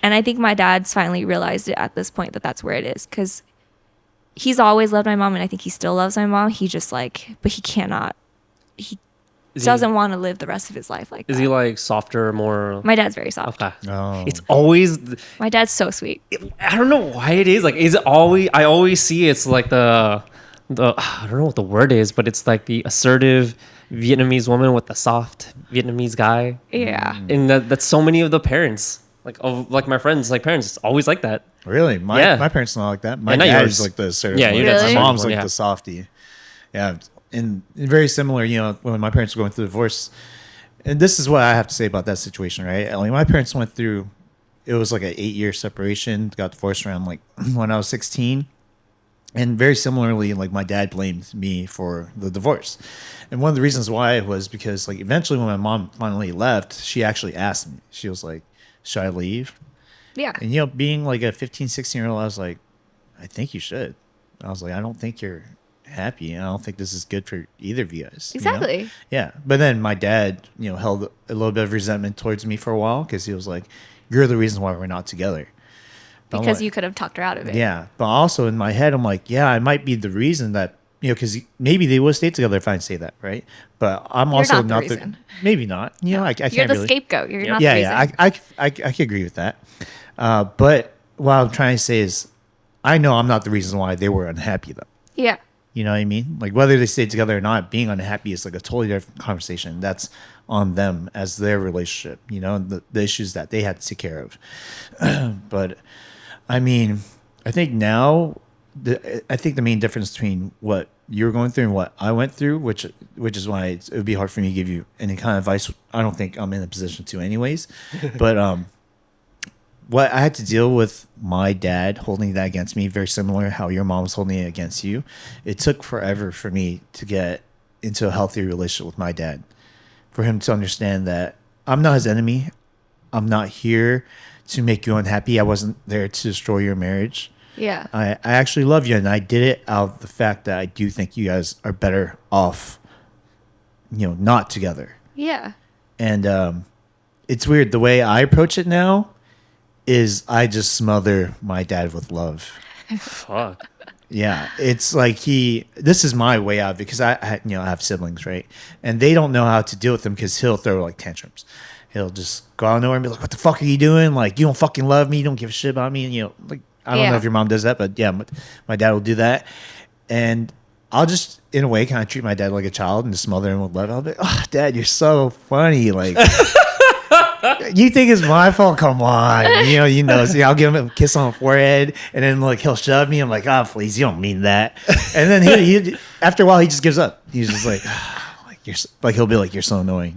And I think my dad's finally realized it at this point that that's where it is, because he's always loved my mom, and I think he still loves my mom. He just like, but he cannot. He Is doesn't want to live the rest of his life like Is that. he like softer, more? My dad's very soft. Okay. Oh. It's always. My dad's so sweet. I don't know why it is. Like, is it always? I always see it's like the I don't know what the word is, but it's like the assertive Vietnamese woman with the soft Vietnamese guy. Yeah. And that's so many of the parents, like of like my friends, like parents, it's always like that. Really? My Yeah. my parents are not like that. My not dad yours. is like the assertive Yeah, one. your dad's the My assertive mom's one, like yeah. the softie. Yeah. And very similar, you know, when my parents were going through the divorce. And this is what I have to say about that situation, right? Like my parents went through, it was like an 8-year separation, got divorced around like when I was 16. And very similarly, like my dad blamed me for the divorce. And one of the reasons why was because like eventually when my mom finally left, she actually asked me, she was like, should I leave? Yeah. And, you know, being like a 15, 16-year-old, I was like, I think you should. I was like, I don't think you're happy. And I don't think this is good for either of you guys. you know? Exactly. Yeah. But then my dad, you know, held a little bit of resentment towards me for a while because he was like, you're the reason why we're not together. But I'm Because like, you could have talked her out of it. yeah. But also in my head, I'm like, yeah, I might be the reason that, you know, because maybe they would stay together if I didn't say that, right? But I'm also not the not reason. maybe not. You know, I can't You're the really. scapegoat. You're Yep. not Yeah, the yeah, reason. I can agree with that. But what I'm trying to say is, I know I'm not the reason why they were unhappy though. Yeah. You know what I mean? Like whether they stayed together or not, being unhappy is like a totally different conversation. That's on them as their relationship, you know, and the issues that they had to take care of. But I mean, I think now, I think the main difference between what you're going through and what I went through, which is why it would be hard for me to give you any kind of advice. I don't think I'm in a position to, anyways. But what I had to deal with my dad holding that against me, very similar how your mom's holding it against you. It took forever for me to get into a healthy relationship with my dad, for him to understand that I'm not his enemy. I'm not here to make you unhappy. I wasn't there to destroy your marriage. Yeah. I actually love you, and I did it out of the fact that I do think you guys are better off, you know, not together. Yeah. And it's weird. The way I approach it now is I just smother my dad with love. Fuck. Yeah, it's like this is my way out because I you know, I have siblings, right? And they don't know how to deal with him because he'll throw like tantrums. he'll just go out of nowhere and be like, "What the fuck are you doing? Like, you don't fucking love me. You don't give a shit about me." And like, I don't know if your mom does that, but yeah, my dad will do that, and I'll just, in a way, kind of treat my dad like a child and just smother him with love. I'll be, "Oh, Dad, you're so funny. Like, you think it's my fault? Come on, See, I'll give him a kiss on the forehead, and then like he'll shove me. I'm like, oh, please, you don't mean that. And then he after a while, he just gives up. He's just like, like he'll be like, you're so annoying,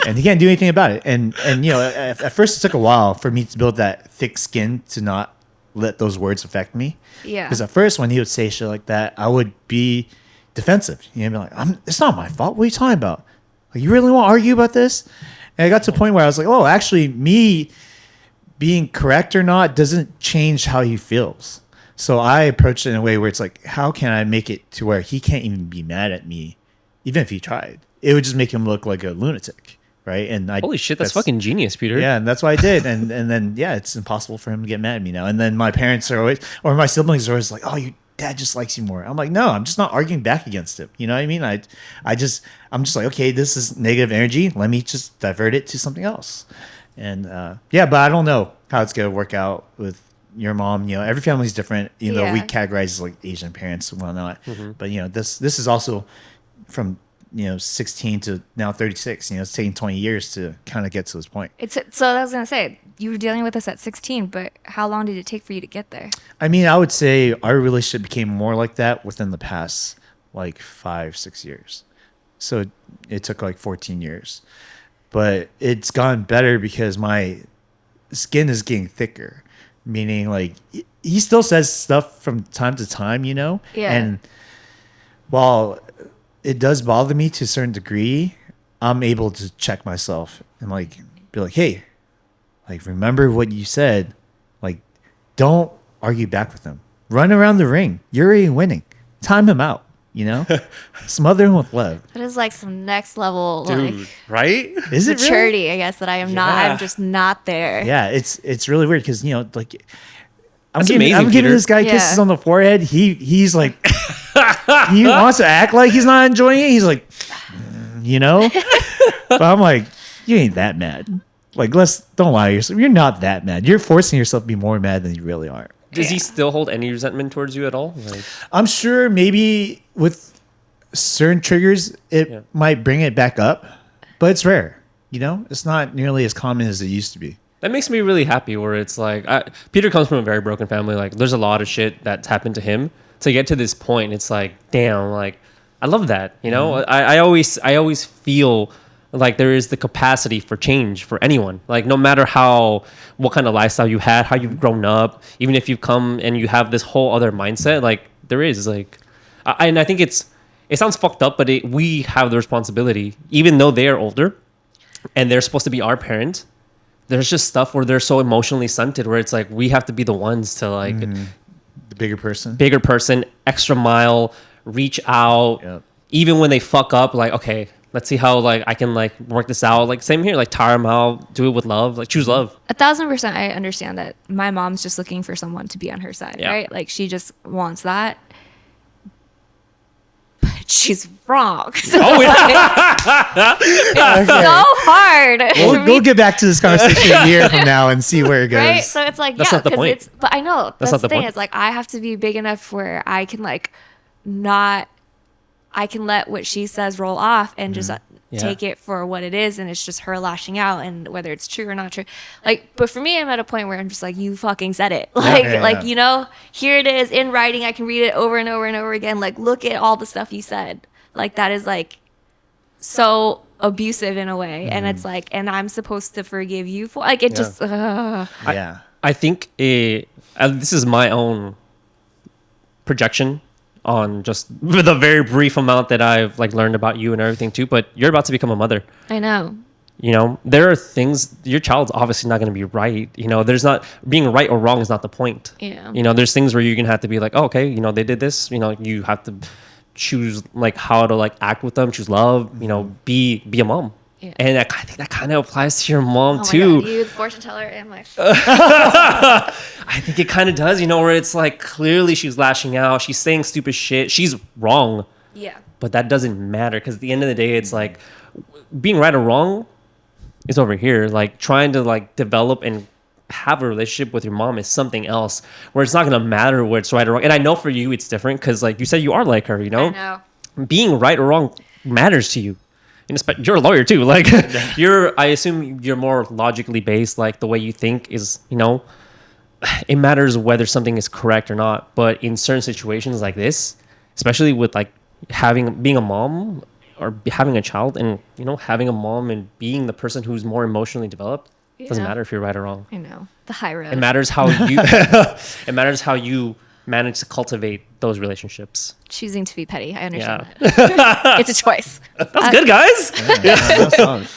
and he can't do anything about it. And at first it took a while for me to build that thick skin to not let those words affect me. Yeah. Because at first, when he would say shit like that, I would be defensive. Be like, it's not my fault. What are you talking about? Like, you really want to argue about this? And I got to a point where I was like, oh, actually, me being correct or not doesn't change how he feels. So I approached it in a way where it's like, how can I make it to where he can't even be mad at me, even if he tried? It would just make him look like a lunatic, right? And holy shit, that's fucking genius, Peter. Yeah, and that's what I did. And then, yeah, it's impossible for him to get mad at me now. And then my parents are always, or my siblings are always like, oh, your dad just likes you more. I'm like, no, I'm just not arguing back against him. You know what I mean? I'm just like, okay, this is negative energy. Let me just divert it to something else. And yeah, but I don't know how it's gonna work out with your mom. Every family's different. We categorize as like Asian parents and whatnot. Mm-hmm. But this is also from 16 to now 36. It's taking 20 years to kind of get to this point. So I was gonna say, you were dealing with this at 16, but how long did it take for you to get there? I mean, I would say our relationship became more like that within the past like 5-6 years. So it took like 14 years, but it's gotten better because my skin is getting thicker, meaning like he still says stuff from time to time, Yeah. And while it does bother me to a certain degree, I'm able to check myself and like be like, hey, like, remember what you said. Like, don't argue back with him. Run around the ring. You're already winning. Time him out. Smother him with love. That is like some next level, dude, like, right? Is it maturity? really? I guess that I am not. I'm just not there. Yeah, it's really weird because like I'm amazing, giving this guy kisses on the forehead. He's like he wants to act like he's not enjoying it. He's like, but I'm like, you ain't that mad. Like, don't lie to yourself. You're not that mad. You're forcing yourself to be more mad than you really are. Does he still hold any resentment towards you at all? Like, I'm sure maybe with certain triggers, it might bring it back up, but it's rare. It's not nearly as common as it used to be. that makes me really happy where it's like, Peter comes from a very broken family. Like, there's a lot of shit that's happened to him. To get to this point, it's like, damn, like, I love that. Mm-hmm. I always feel like there is the capacity for change for anyone. Like, no matter what kind of lifestyle you had, how you've grown up, even if you've come and you have this whole other mindset, like, there is like, and I think it sounds fucked up, but we have the responsibility, even though they are older and they're supposed to be our parent. There's just stuff where they're so emotionally stunted where it's like, we have to be the ones to like, the bigger person, extra mile, reach out. Yep. Even when they fuck up, like, okay, let's see how like I can like work this out. Like, same here, like, tire them out, do it with love, like, choose love. 1,000%. I understand that my mom's just looking for someone to be on her side, right? Like, she just wants that. But she's wrong. So it's so hard. We'll get back to this conversation a year from now and see where it goes. Right? So it's like, that's not the point. But I know that's not the thing. point. It's like, I have to be big enough where I can like I can let what she says roll off and just take it for what it is, and it's just her lashing out, and whether it's true or not true. Like, but for me, I'm at a point where I'm just like, you fucking said it. Like, here it is in writing. I can read it over and over and over again. Like, look at all the stuff you said. Like, that is like so abusive in a way, and it's like, and I'm supposed to forgive you for like it. Just I think this is my own projection on just the very brief amount that I've like learned about you and everything too, but you're about to become a mother. I know. There are things, your child's obviously not going to be right. There's not, being right or wrong is not the point. Yeah. There's things where you're going to have to be like, oh, okay, they did this, you have to choose like how to like act with them, choose love, be a mom. Yeah. And I think that kind of applies to your mom too. God, you, the fortune teller, and my. I think it kind of does, where it's like clearly she's lashing out, she's saying stupid shit, she's wrong. Yeah. But that doesn't matter because at the end of the day, it's like being right or wrong is over here. Like trying to like develop and have a relationship with your mom is something else where it's not going to matter what's right or wrong. And I know for you it's different because like you said, you are like her, you I know, know. being right or wrong matters to you. And you're a lawyer too. Like I assume you're more logically based. Like the way you think is, you know, it matters whether something is correct or not. But in certain situations like this, especially with like being a mom or having a child, and you know, having a mom and being the person who's more emotionally developed, doesn't Yeah. matter if you're right or wrong. I know. The high road. It matters how you it matters how you manage to cultivate those relationships. Choosing to be petty. I understand Yeah. that. It's a choice. That's good, guys. That's solid.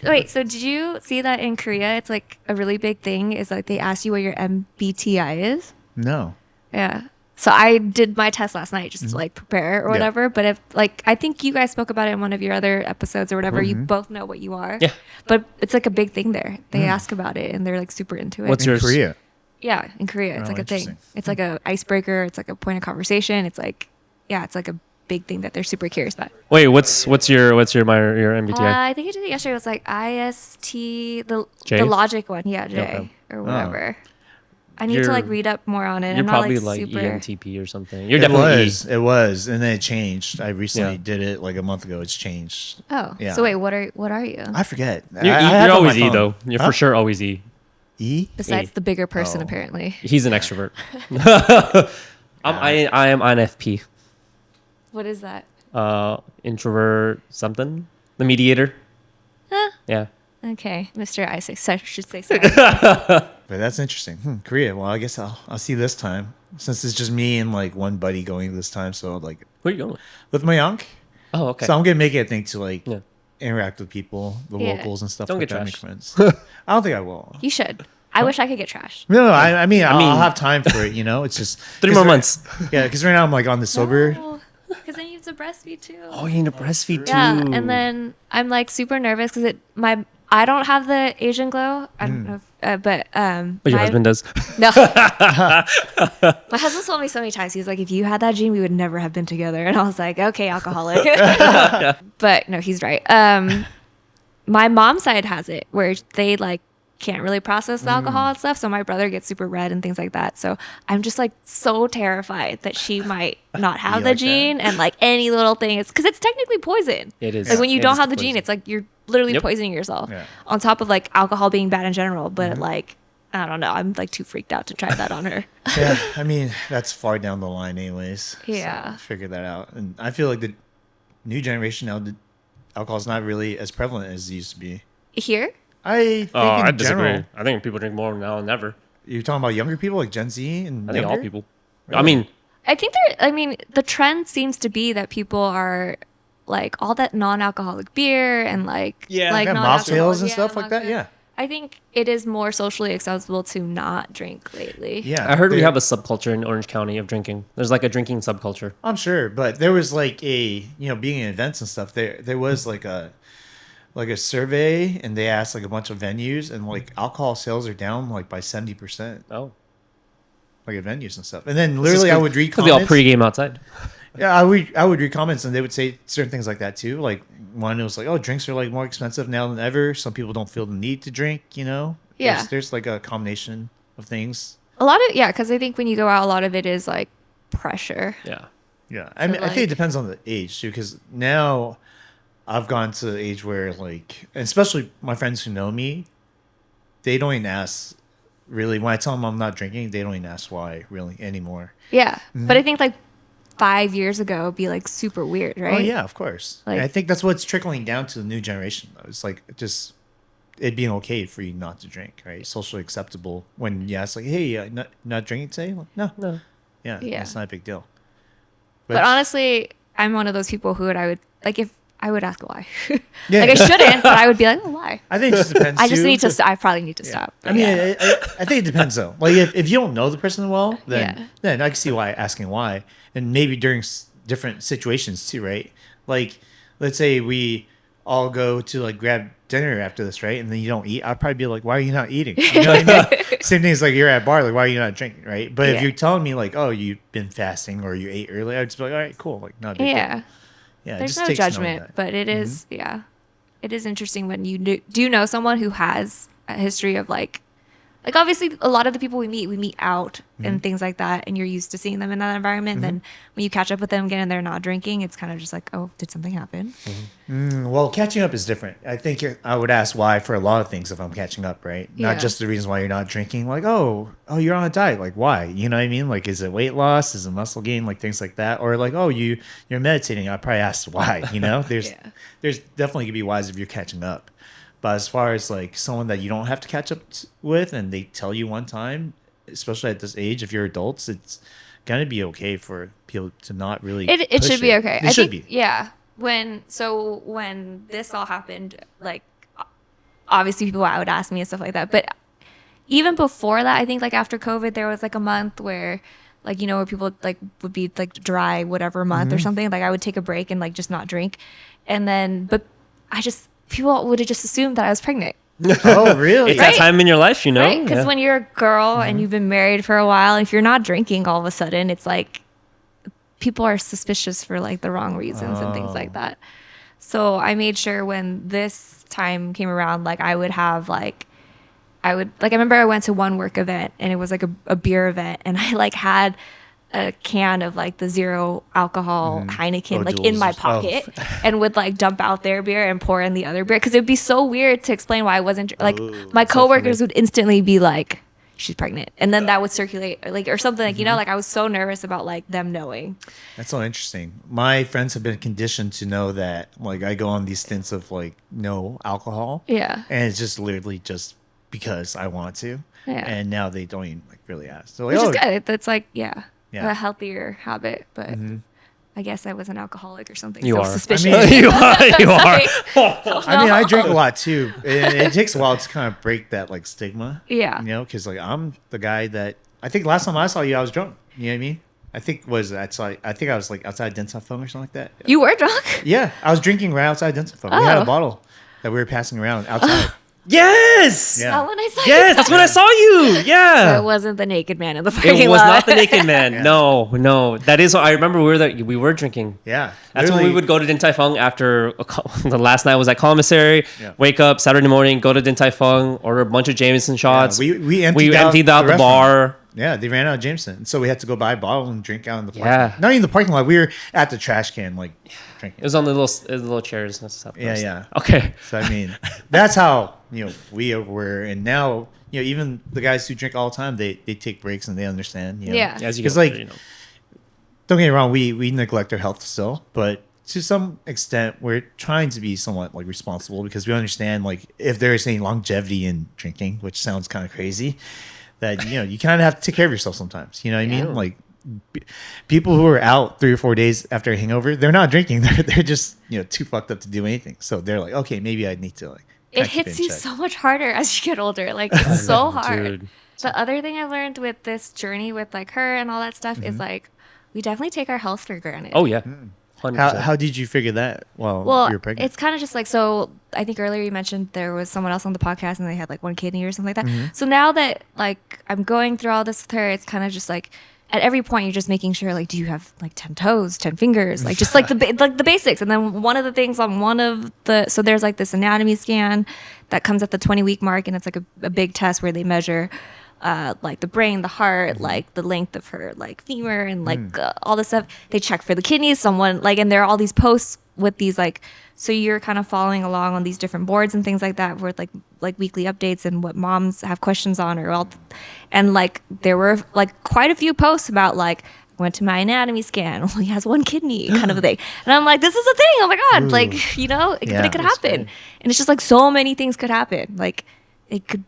Wait, so did you see that in Korea? It's like a really big thing. Is like they ask you what your MBTI is. No. Yeah. So I did my test last night just to like prepare or Yeah. whatever. But if like I think you guys spoke about it in one of your other episodes or whatever, you both know what you are. Yeah. But it's like a big thing there. They ask about it and they're like super into it. What's In yours? Korea. Yeah, in Korea, it's Oh, like a thing. interesting. It's like a icebreaker. It's like a point of conversation. It's like, yeah, it's like a big thing that they're super curious about. Wait, what's your MBTI? I think I did it yesterday. It was like IST, the J? the logic one. Yeah, J Okay. or whatever. I need to You're- like read up more on it. You're I'm not probably like like super. ENTP or something. You're It definitely was. It was. And then it changed. I recently Yeah. did it like a month ago. It's changed. Oh, Yeah. so wait, what are you? I forget. You're, I have you're it on my always E phone. though. You're Huh? for sure always E. E? Besides E. the bigger person, Oh. apparently. He's an extrovert. I am INFP. What is that? Introvert something. The mediator. Huh? Yeah. Okay, Mr. Isaac. So I should say sorry. But that's interesting. Korea. Well, I guess I'll see this time. Since it's just me and like one buddy going this time. So like Where are you going with? with my unc. Oh, okay. So I'm gonna make it a thing to like Yeah. interact with people, the Yeah. locals and stuff Don't like get that. Make trashed. friends. I don't think I will. You should. I wish I could get trashed. No, I mean, I mean- I'll have time for it. You know, it's just 3 'cause more right- months. Yeah, because right now I'm like on the sober. Because then you have to breastfeed too. Oh, you need to breastfeed too. Yeah, and then I'm like super nervous because I don't have the Asian glow. I don't know, if, but But your my- husband does. No, my husband told me so many times. He was like, "If you had that gene, we would never have been together." And I was like, "Okay, alcoholic." But no, he's right. My mom's side has it where they like can't really process the alcohol and stuff. So my brother gets super red and things like that. So I'm just like so terrified that she might not have You the like that? gene and like any little thing is because it's technically poison. It is. Like when you It don't is have the poison. gene, it's like you're literally Yep. poisoning yourself. Yeah. On top of like alcohol being bad in general, but like I don't know, I'm like too freaked out to try that on her. Yeah, I mean that's far down the line, anyways. Yeah. so figure that out. And I feel like the new generation now, the alcohol's not really as prevalent as it used to be. Here, I think Oh, in I disagree. general, I think people drink more now than ever. you're talking about younger people, like Gen Z, and I think all younger? people. I Really? mean, I think I mean, the trend seems to be that people are like all that non-alcoholic beer and like Yeah. like Yeah, non-alcoholic- mocktails and stuff like that. mocktail. Yeah, I think it is more socially acceptable to not drink lately. yeah. I heard we there- have a subculture in Orange County of drinking. There's like a drinking subculture. I'm sure, but there was like being in events and stuff. There was like a survey, and they asked like a bunch of venues, and like alcohol sales are down like by 70%, Oh, like at venues and stuff. And then literally, I would read because they all comments. pregame outside. Yeah, I would read comments, and they would say certain things like that too. Like one, it was like, "Oh, drinks are like more expensive now than ever. Some people don't feel the need to drink." You know, Yeah. There's like a combination of things. A lot of because I think when you go out, a lot of it is like pressure. Yeah. Yeah, I mean, I think like- it depends on the age too, because now I've gone to the age where like, and especially my friends who know me, they don't even ask. Really, when I tell them I'm not drinking, they don't even ask why really anymore. Yeah, Mm-hmm. but I think like 5 years ago it'd be like super weird, right? Oh yeah, of course. Like- And I think that's what's trickling down to the new generation. Though. It's like just it being okay for you not to drink, right? Socially acceptable. When you ask like, "Hey, not drinking today?" Like, no, No. yeah, Yeah. it's not a big deal. But honestly, I'm one of those people who I would like if I would ask why. Yeah. Like I shouldn't, but I would be like, oh, why? I think it just depends. I just too. need to. I probably need to stop. I mean, I think it depends though. Like if you don't know the person well, Yeah. then I can see why asking why, and maybe during different situations too, right? Like let's say we all go to like grab dinner after this, right? And then you don't eat. I'd probably be like, why are you not eating? You know what I mean? Same thing as like you're at a bar, like why are you not drinking, right? But if Yeah. you're telling me like, oh, you've been fasting or you ate early, I'd just be like, all right, cool, like not a big deal. yeah. Yeah, it There's just no takes knowing judgment, that. but it is, yeah. it is interesting when you do know someone who has a history of like obviously a lot of the people we meet out and things like that, and you're used to seeing them in that environment. And then when you catch up with them again and they're not drinking, it's kind of just like, oh, did something happen? Well, catching up is different. I think I would ask why for a lot of things if I'm catching up, right? Yeah. Not just the reason why you're not drinking. Like, oh, you're on a diet. Like, why? You know what I mean? Like, is it weight loss? Is it muscle gain? Like things like that. Or like, oh, you're meditating. I probably asked why. You know, there's Yeah. there's definitely gonna be whys if you're catching up. But as far as like someone that you don't have to catch up with, and they tell you one time, especially at this age, if you're adults, it's gonna be okay for people to not really. It push should be okay. It should be. Yeah. When this all happened, like obviously people would ask me and stuff like that. But even before that, I think like after COVID, there was like a month where like, where people like would be like dry, whatever month or something. Like I would take a break and like just not drink. And then, but people would have just assumed that I was pregnant. Oh, really? It's Right? that time in your life, you know? Right? Because Yeah. when you're a girl and you've been married for a while, if you're not drinking all of a sudden, it's like people are suspicious for like the wrong reasons and things like that. So I made sure when this time came around, like I remember I went to one work event and it was like a beer event, and I like had a can of like the zero alcohol Heineken Oh, like in my duels. pocket and would like dump out their beer and pour in the other beer, because it would be so weird to explain why I wasn't like my that's so coworkers funny. would instantly be like, she's pregnant, and then that would circulate like or something like like I was so nervous about like them knowing. That's so interesting. My friends have been conditioned to know that like I go on these stints of like no alcohol. Yeah. And it's just literally just because I want to. Yeah. And now they don't even like really ask. So like, Which oh, is good. That's like Yeah. a healthier habit, but I guess I was an alcoholic or something. You so are. suspicious. I mean- you are. You are. I mean, I drink a lot too. It takes a while to kind of break that like stigma. Yeah. You know, because like I'm the guy that I think last time I saw you, I was drunk. You know what I mean? I think I was like outside Densa Phone or something like that. You were drunk? Yeah, I was drinking right outside Densa Phone. We had Oh. a bottle that we were passing around outside. Yes. Yeah. Not when I saw Yes, you. that's when I saw you. So Yeah. it wasn't the naked man in the parking It was lot. not the naked man. No. That is. I remember we were drinking. Yeah, That's when we would go to Din Tai Fung after the last night was at commissary. Yeah. Wake up Saturday morning, go to Din Tai Fung, order a bunch of Jameson shots. we emptied out emptied out the restaurant. bar. Yeah, they ran out of Jameson, so we had to go buy a bottle and drink out in the parking Yeah. lot. Not even the parking lot. We were at the trash can, like drinking. It was on the little chairs and stuff. Yeah. Okay. So I mean, that's how we were, and now even the guys who drink all the time, they take breaks and they understand. Yeah. As you Because get like, older, don't get me wrong, we neglect our health still, but to some extent, we're trying to be somewhat like responsible because we understand like if there is any longevity in drinking, which sounds kind of crazy, that you kind of have to take care of yourself sometimes. You know what I mean? Like people who are out 3 or 4 days after a hangover, they're not drinking. They're just too fucked up to do anything. So they're like, okay, maybe I need to like. It kinda keep hits in you check. so much harder as you get older. Like it's so hard. Dude. The other thing I learned with this journey with like her and all that stuff is like we definitely take our health for granted. Oh yeah. 100%. How did you figure that? Well, Well, you were pregnant. it's kind of just like, so I think earlier you mentioned there was someone else on the podcast and they had like one kidney or something like that. So now that like I'm going through all this with her, it's kind of just like at every point you're just making sure like, do you have like 10 toes, 10 fingers, like just like the basics. And then one of the things on so there's like this anatomy scan that comes at the 20-week mark, and it's like a big test where they measure like the brain, the heart, like the length of her like femur, and like all this stuff. They check for the kidneys. Someone like, and there are all these posts with these like, so you're kind of following along on these different boards and things like that, with like weekly updates and what moms have questions on, or all. And like there were like quite a few posts about like, went to my anatomy scan, only has one kidney kind of a thing. And I'm like, this is a thing. Oh my god, like but it could happen. And it's just like so many things could happen. Like it could.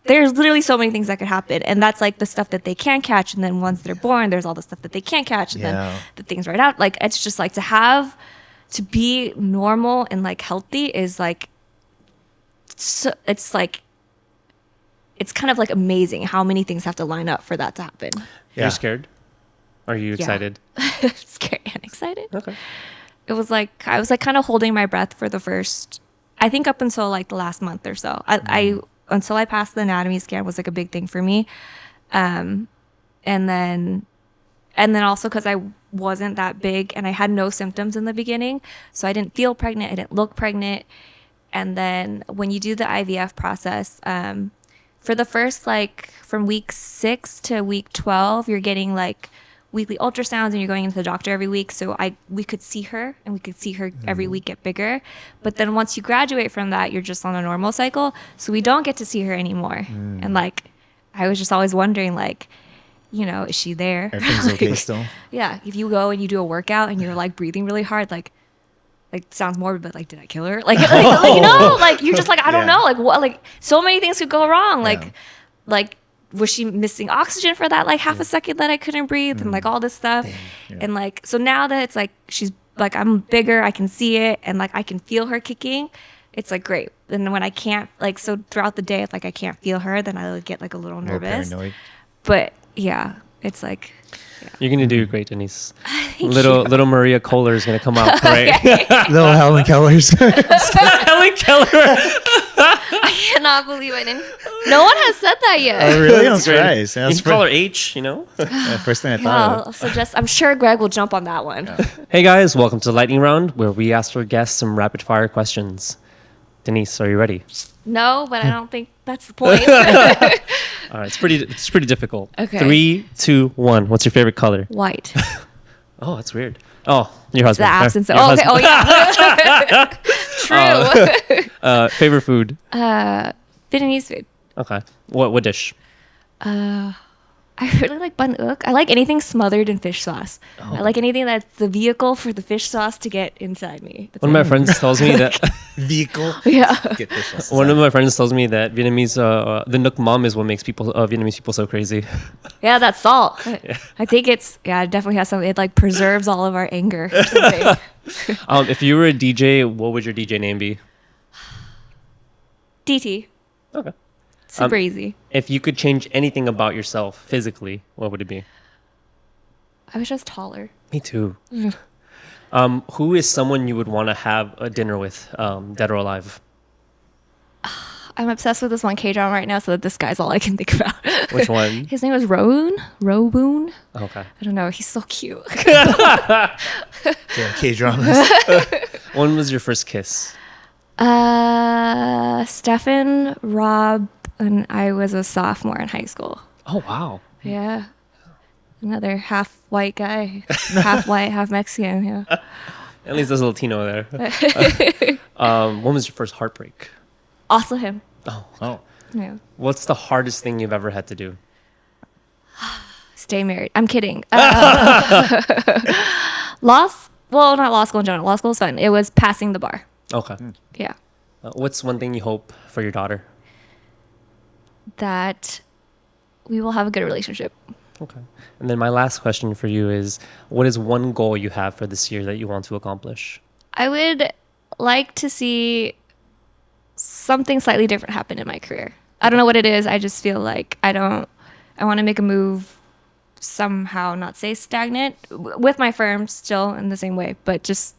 There's literally so many things that could happen, and that's like the stuff that they can catch. And then once they're born, there's all the stuff that they can't catch, and then the things right out. Like it's just like to be normal and like healthy is like, so it's like, it's kind of like amazing how many things have to line up for that to happen. Are you scared? Are you excited? Scared and excited. Okay. It was like I was like kind of holding my breath for the first, I think up until like the last month or so. I until I passed the anatomy scan was like a big thing for me. And then also because I wasn't that big and I had no symptoms in the beginning, so I didn't feel pregnant, I didn't look pregnant. And then when you do the IVF process, for the first, like, from week 6 to week 12, you're getting like weekly ultrasounds and you're going into the doctor every week. So we could see her and we could see her every week get bigger. But then once you graduate from that, you're just on a normal cycle. So we don't get to see her anymore. And like, I was just always wondering, like, is she there? Everything's okay still. Yeah. If you go and you do a workout and you're like breathing really hard, like sounds morbid, but like, did I kill her? Like like you're just like, I don't Yeah. know. Like what, like so many things could go wrong. Yeah. Like, was she missing oxygen for that like half a second that I couldn't breathe and like all this stuff. Yeah. And like, so now that it's like, she's like, I'm bigger, I can see it and like, I can feel her kicking. It's like great. And when I can't, like, so throughout the day, if like I can't feel her, then I would get like a little A little nervous. paranoid. But yeah, it's like, You're gonna do great, Denise. you. Little Maria Koeller is gonna come out great. Little Helen Keller's. Helen Keller. I cannot believe I didn't. No one has said that yet. Oh, really? I'm That's great. surprised. You That's can call her H. You know. first thing I Yeah, thought of. I'll suggest. I'm sure Greg will jump on that one. Hey guys, welcome to the lightning round, where we ask our guests some rapid fire questions. Denise, are you ready? No, but I don't think that's the point. All right, it's pretty difficult. Okay. 3, 2, 1. What's your favorite color? White. Oh, that's weird. Oh, your It's the husband. absence of. Your Oh, okay. husband. Oh, yeah. True. Favorite food? Vietnamese food. Okay. What dish? I really like bun uk. I like anything smothered in fish sauce. I like anything that's the vehicle for the fish sauce to get inside me. That's One of my friends tells me that Vehicle. yeah. Get this one of my friends tells me that Vietnamese the Nook mom is what makes Vietnamese people so crazy. Yeah, that's salt. I think it's, it definitely has something. It like preserves all of our anger or something. If you were a DJ, what would your DJ name be? DT. Okay. Super easy. If you could change anything about yourself physically, what would it be? I was just taller. Me too. Who is someone you would want to have a dinner with, dead or alive? I'm obsessed with this one K-drama right now, so this guy's all I can think about. Which one? His name was Rowoon. Okay. I don't know. He's so cute. Yeah, K-dramas. When was your first kiss? Stefan, Rob, and I was a sophomore in high school. Oh wow. Yeah. Another half white guy. Half white, half Mexican. Yeah. At least there's a Latino there. When was your first heartbreak? Also him. Oh. Yeah. What's the hardest thing you've ever had to do? Stay married. I'm kidding. Not law school in general. Law school is fun. It was passing the bar. Okay. Yeah. What's one thing you hope for your daughter? That we will have a good relationship. Okay. And then my last question for you is, what is one goal you have for this year that you want to accomplish? I would like to see something slightly different happen in my career. I don't know what it is. I just feel like I want to make a move somehow, not say stagnant, with my firm still in the same way, but just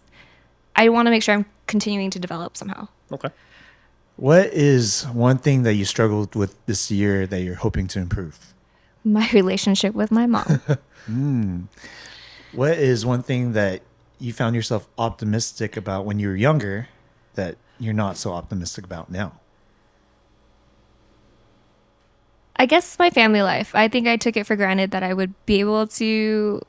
I want to make sure I'm continuing to develop somehow. Okay. What is one thing that you struggled with this year that you're hoping to improve? My relationship with my mom. What is one thing that you found yourself optimistic about when you were younger that you're not so optimistic about now? I guess my family life. I think I took it for granted that I would be able to,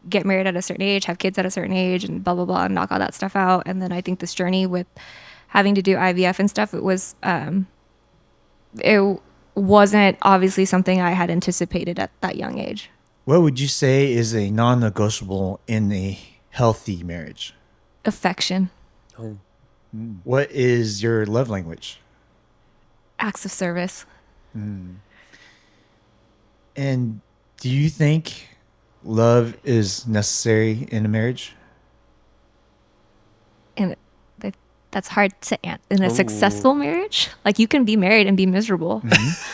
get married at a certain age, have kids at a certain age, and blah, blah, blah, and knock all that stuff out. And then I think this journey with having to do IVF and stuff, it wasn't obviously something I had anticipated at that young age. What would you say is a non-negotiable in a healthy marriage? Affection, Oh. What is your love language? acts of service. And do you think love is necessary in a marriage? And that's hard to answer. In a successful marriage, like you can be married and be miserable.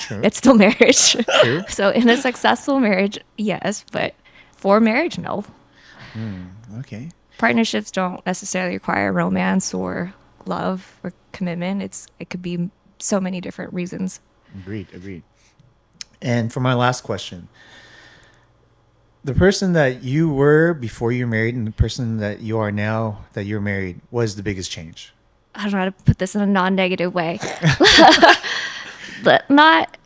True. It's still marriage. True. So in a successful marriage, yes, but for marriage, no. Okay. Partnerships don't necessarily require romance or love or commitment. It could be so many different reasons. Agreed. And for my last question, the person that you were before you were married and the person that you are now that you're married, what is the biggest change? I don't know how to put this in a non-negative way, but not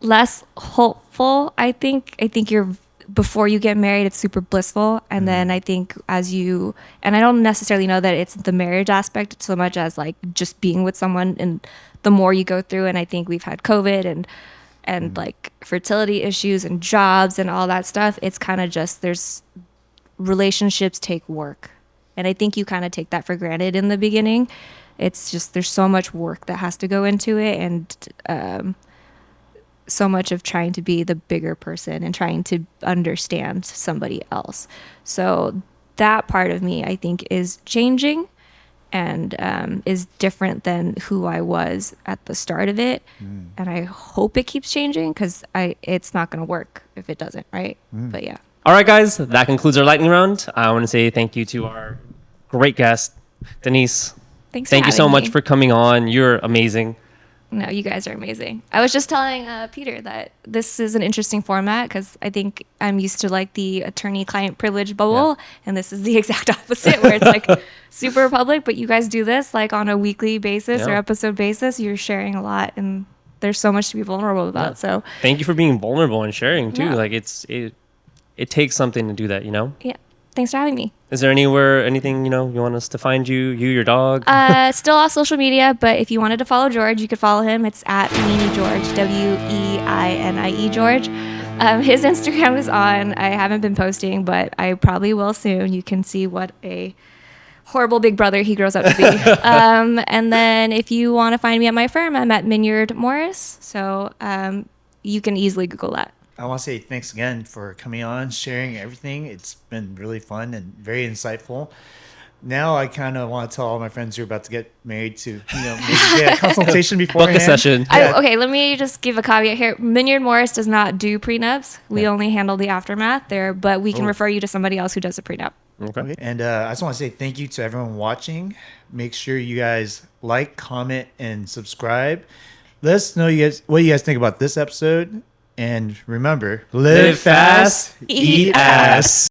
less hopeful. I think you're before you get married, it's super blissful, and then I think and I don't necessarily know that it's the marriage aspect so much as like just being with someone, and the more you go through, and I think we've had COVID and like fertility issues and jobs and all that stuff. It's kind of just there's relationships take work, and I think you kind of take that for granted in the beginning. It's just there's so much work that has to go into it, and so much of trying to be the bigger person and trying to understand somebody else. So that part of me, I think, is changing and is different than who I was at the start of it. And I hope it keeps changing because it's not going to work if it doesn't, right? But yeah. All right, guys, that concludes our lightning round. I want to say thank you to our great guest, Denise. Thanks Thank for you so having much me. for coming on. You're amazing. No, you guys are amazing. I was just telling Peter that this is an interesting format because I think I'm used to like the attorney-client privilege bubble, and this is the exact opposite where it's like super public. But you guys do this like on a weekly basis or Yeah. episode basis. You're sharing a lot, and there's so much to be vulnerable about. Yeah. So Thank you for being vulnerable and sharing too. Yeah. Like it takes something to do that, you know? yeah, thanks for having me. Is there anything, you want us to find you, your dog? Still off social media, but if you wanted to follow George, you could follow him. It's at Weenie George, WEINIE George. His Instagram is on. I haven't been posting, but I probably will soon. You can see what a horrible big brother he grows up to be. And then if you want to find me at my firm, I'm at Minyard Morris. So you can easily Google that. I want to say thanks again for coming on, sharing everything. It's been really fun and very insightful. Now I kind of want to tell all my friends who are about to get married to, maybe get a consultation beforehand. Book a session. Yeah. Okay, let me just give a caveat here. Minyard Morris does not do prenups. We only handle the aftermath there, but we can refer you to somebody else who does a prenup. Okay. And I just want to say thank you to everyone watching. Make sure you guys like, comment, and subscribe. Let us know what you guys think about this episode. And remember, live fast, eat ass.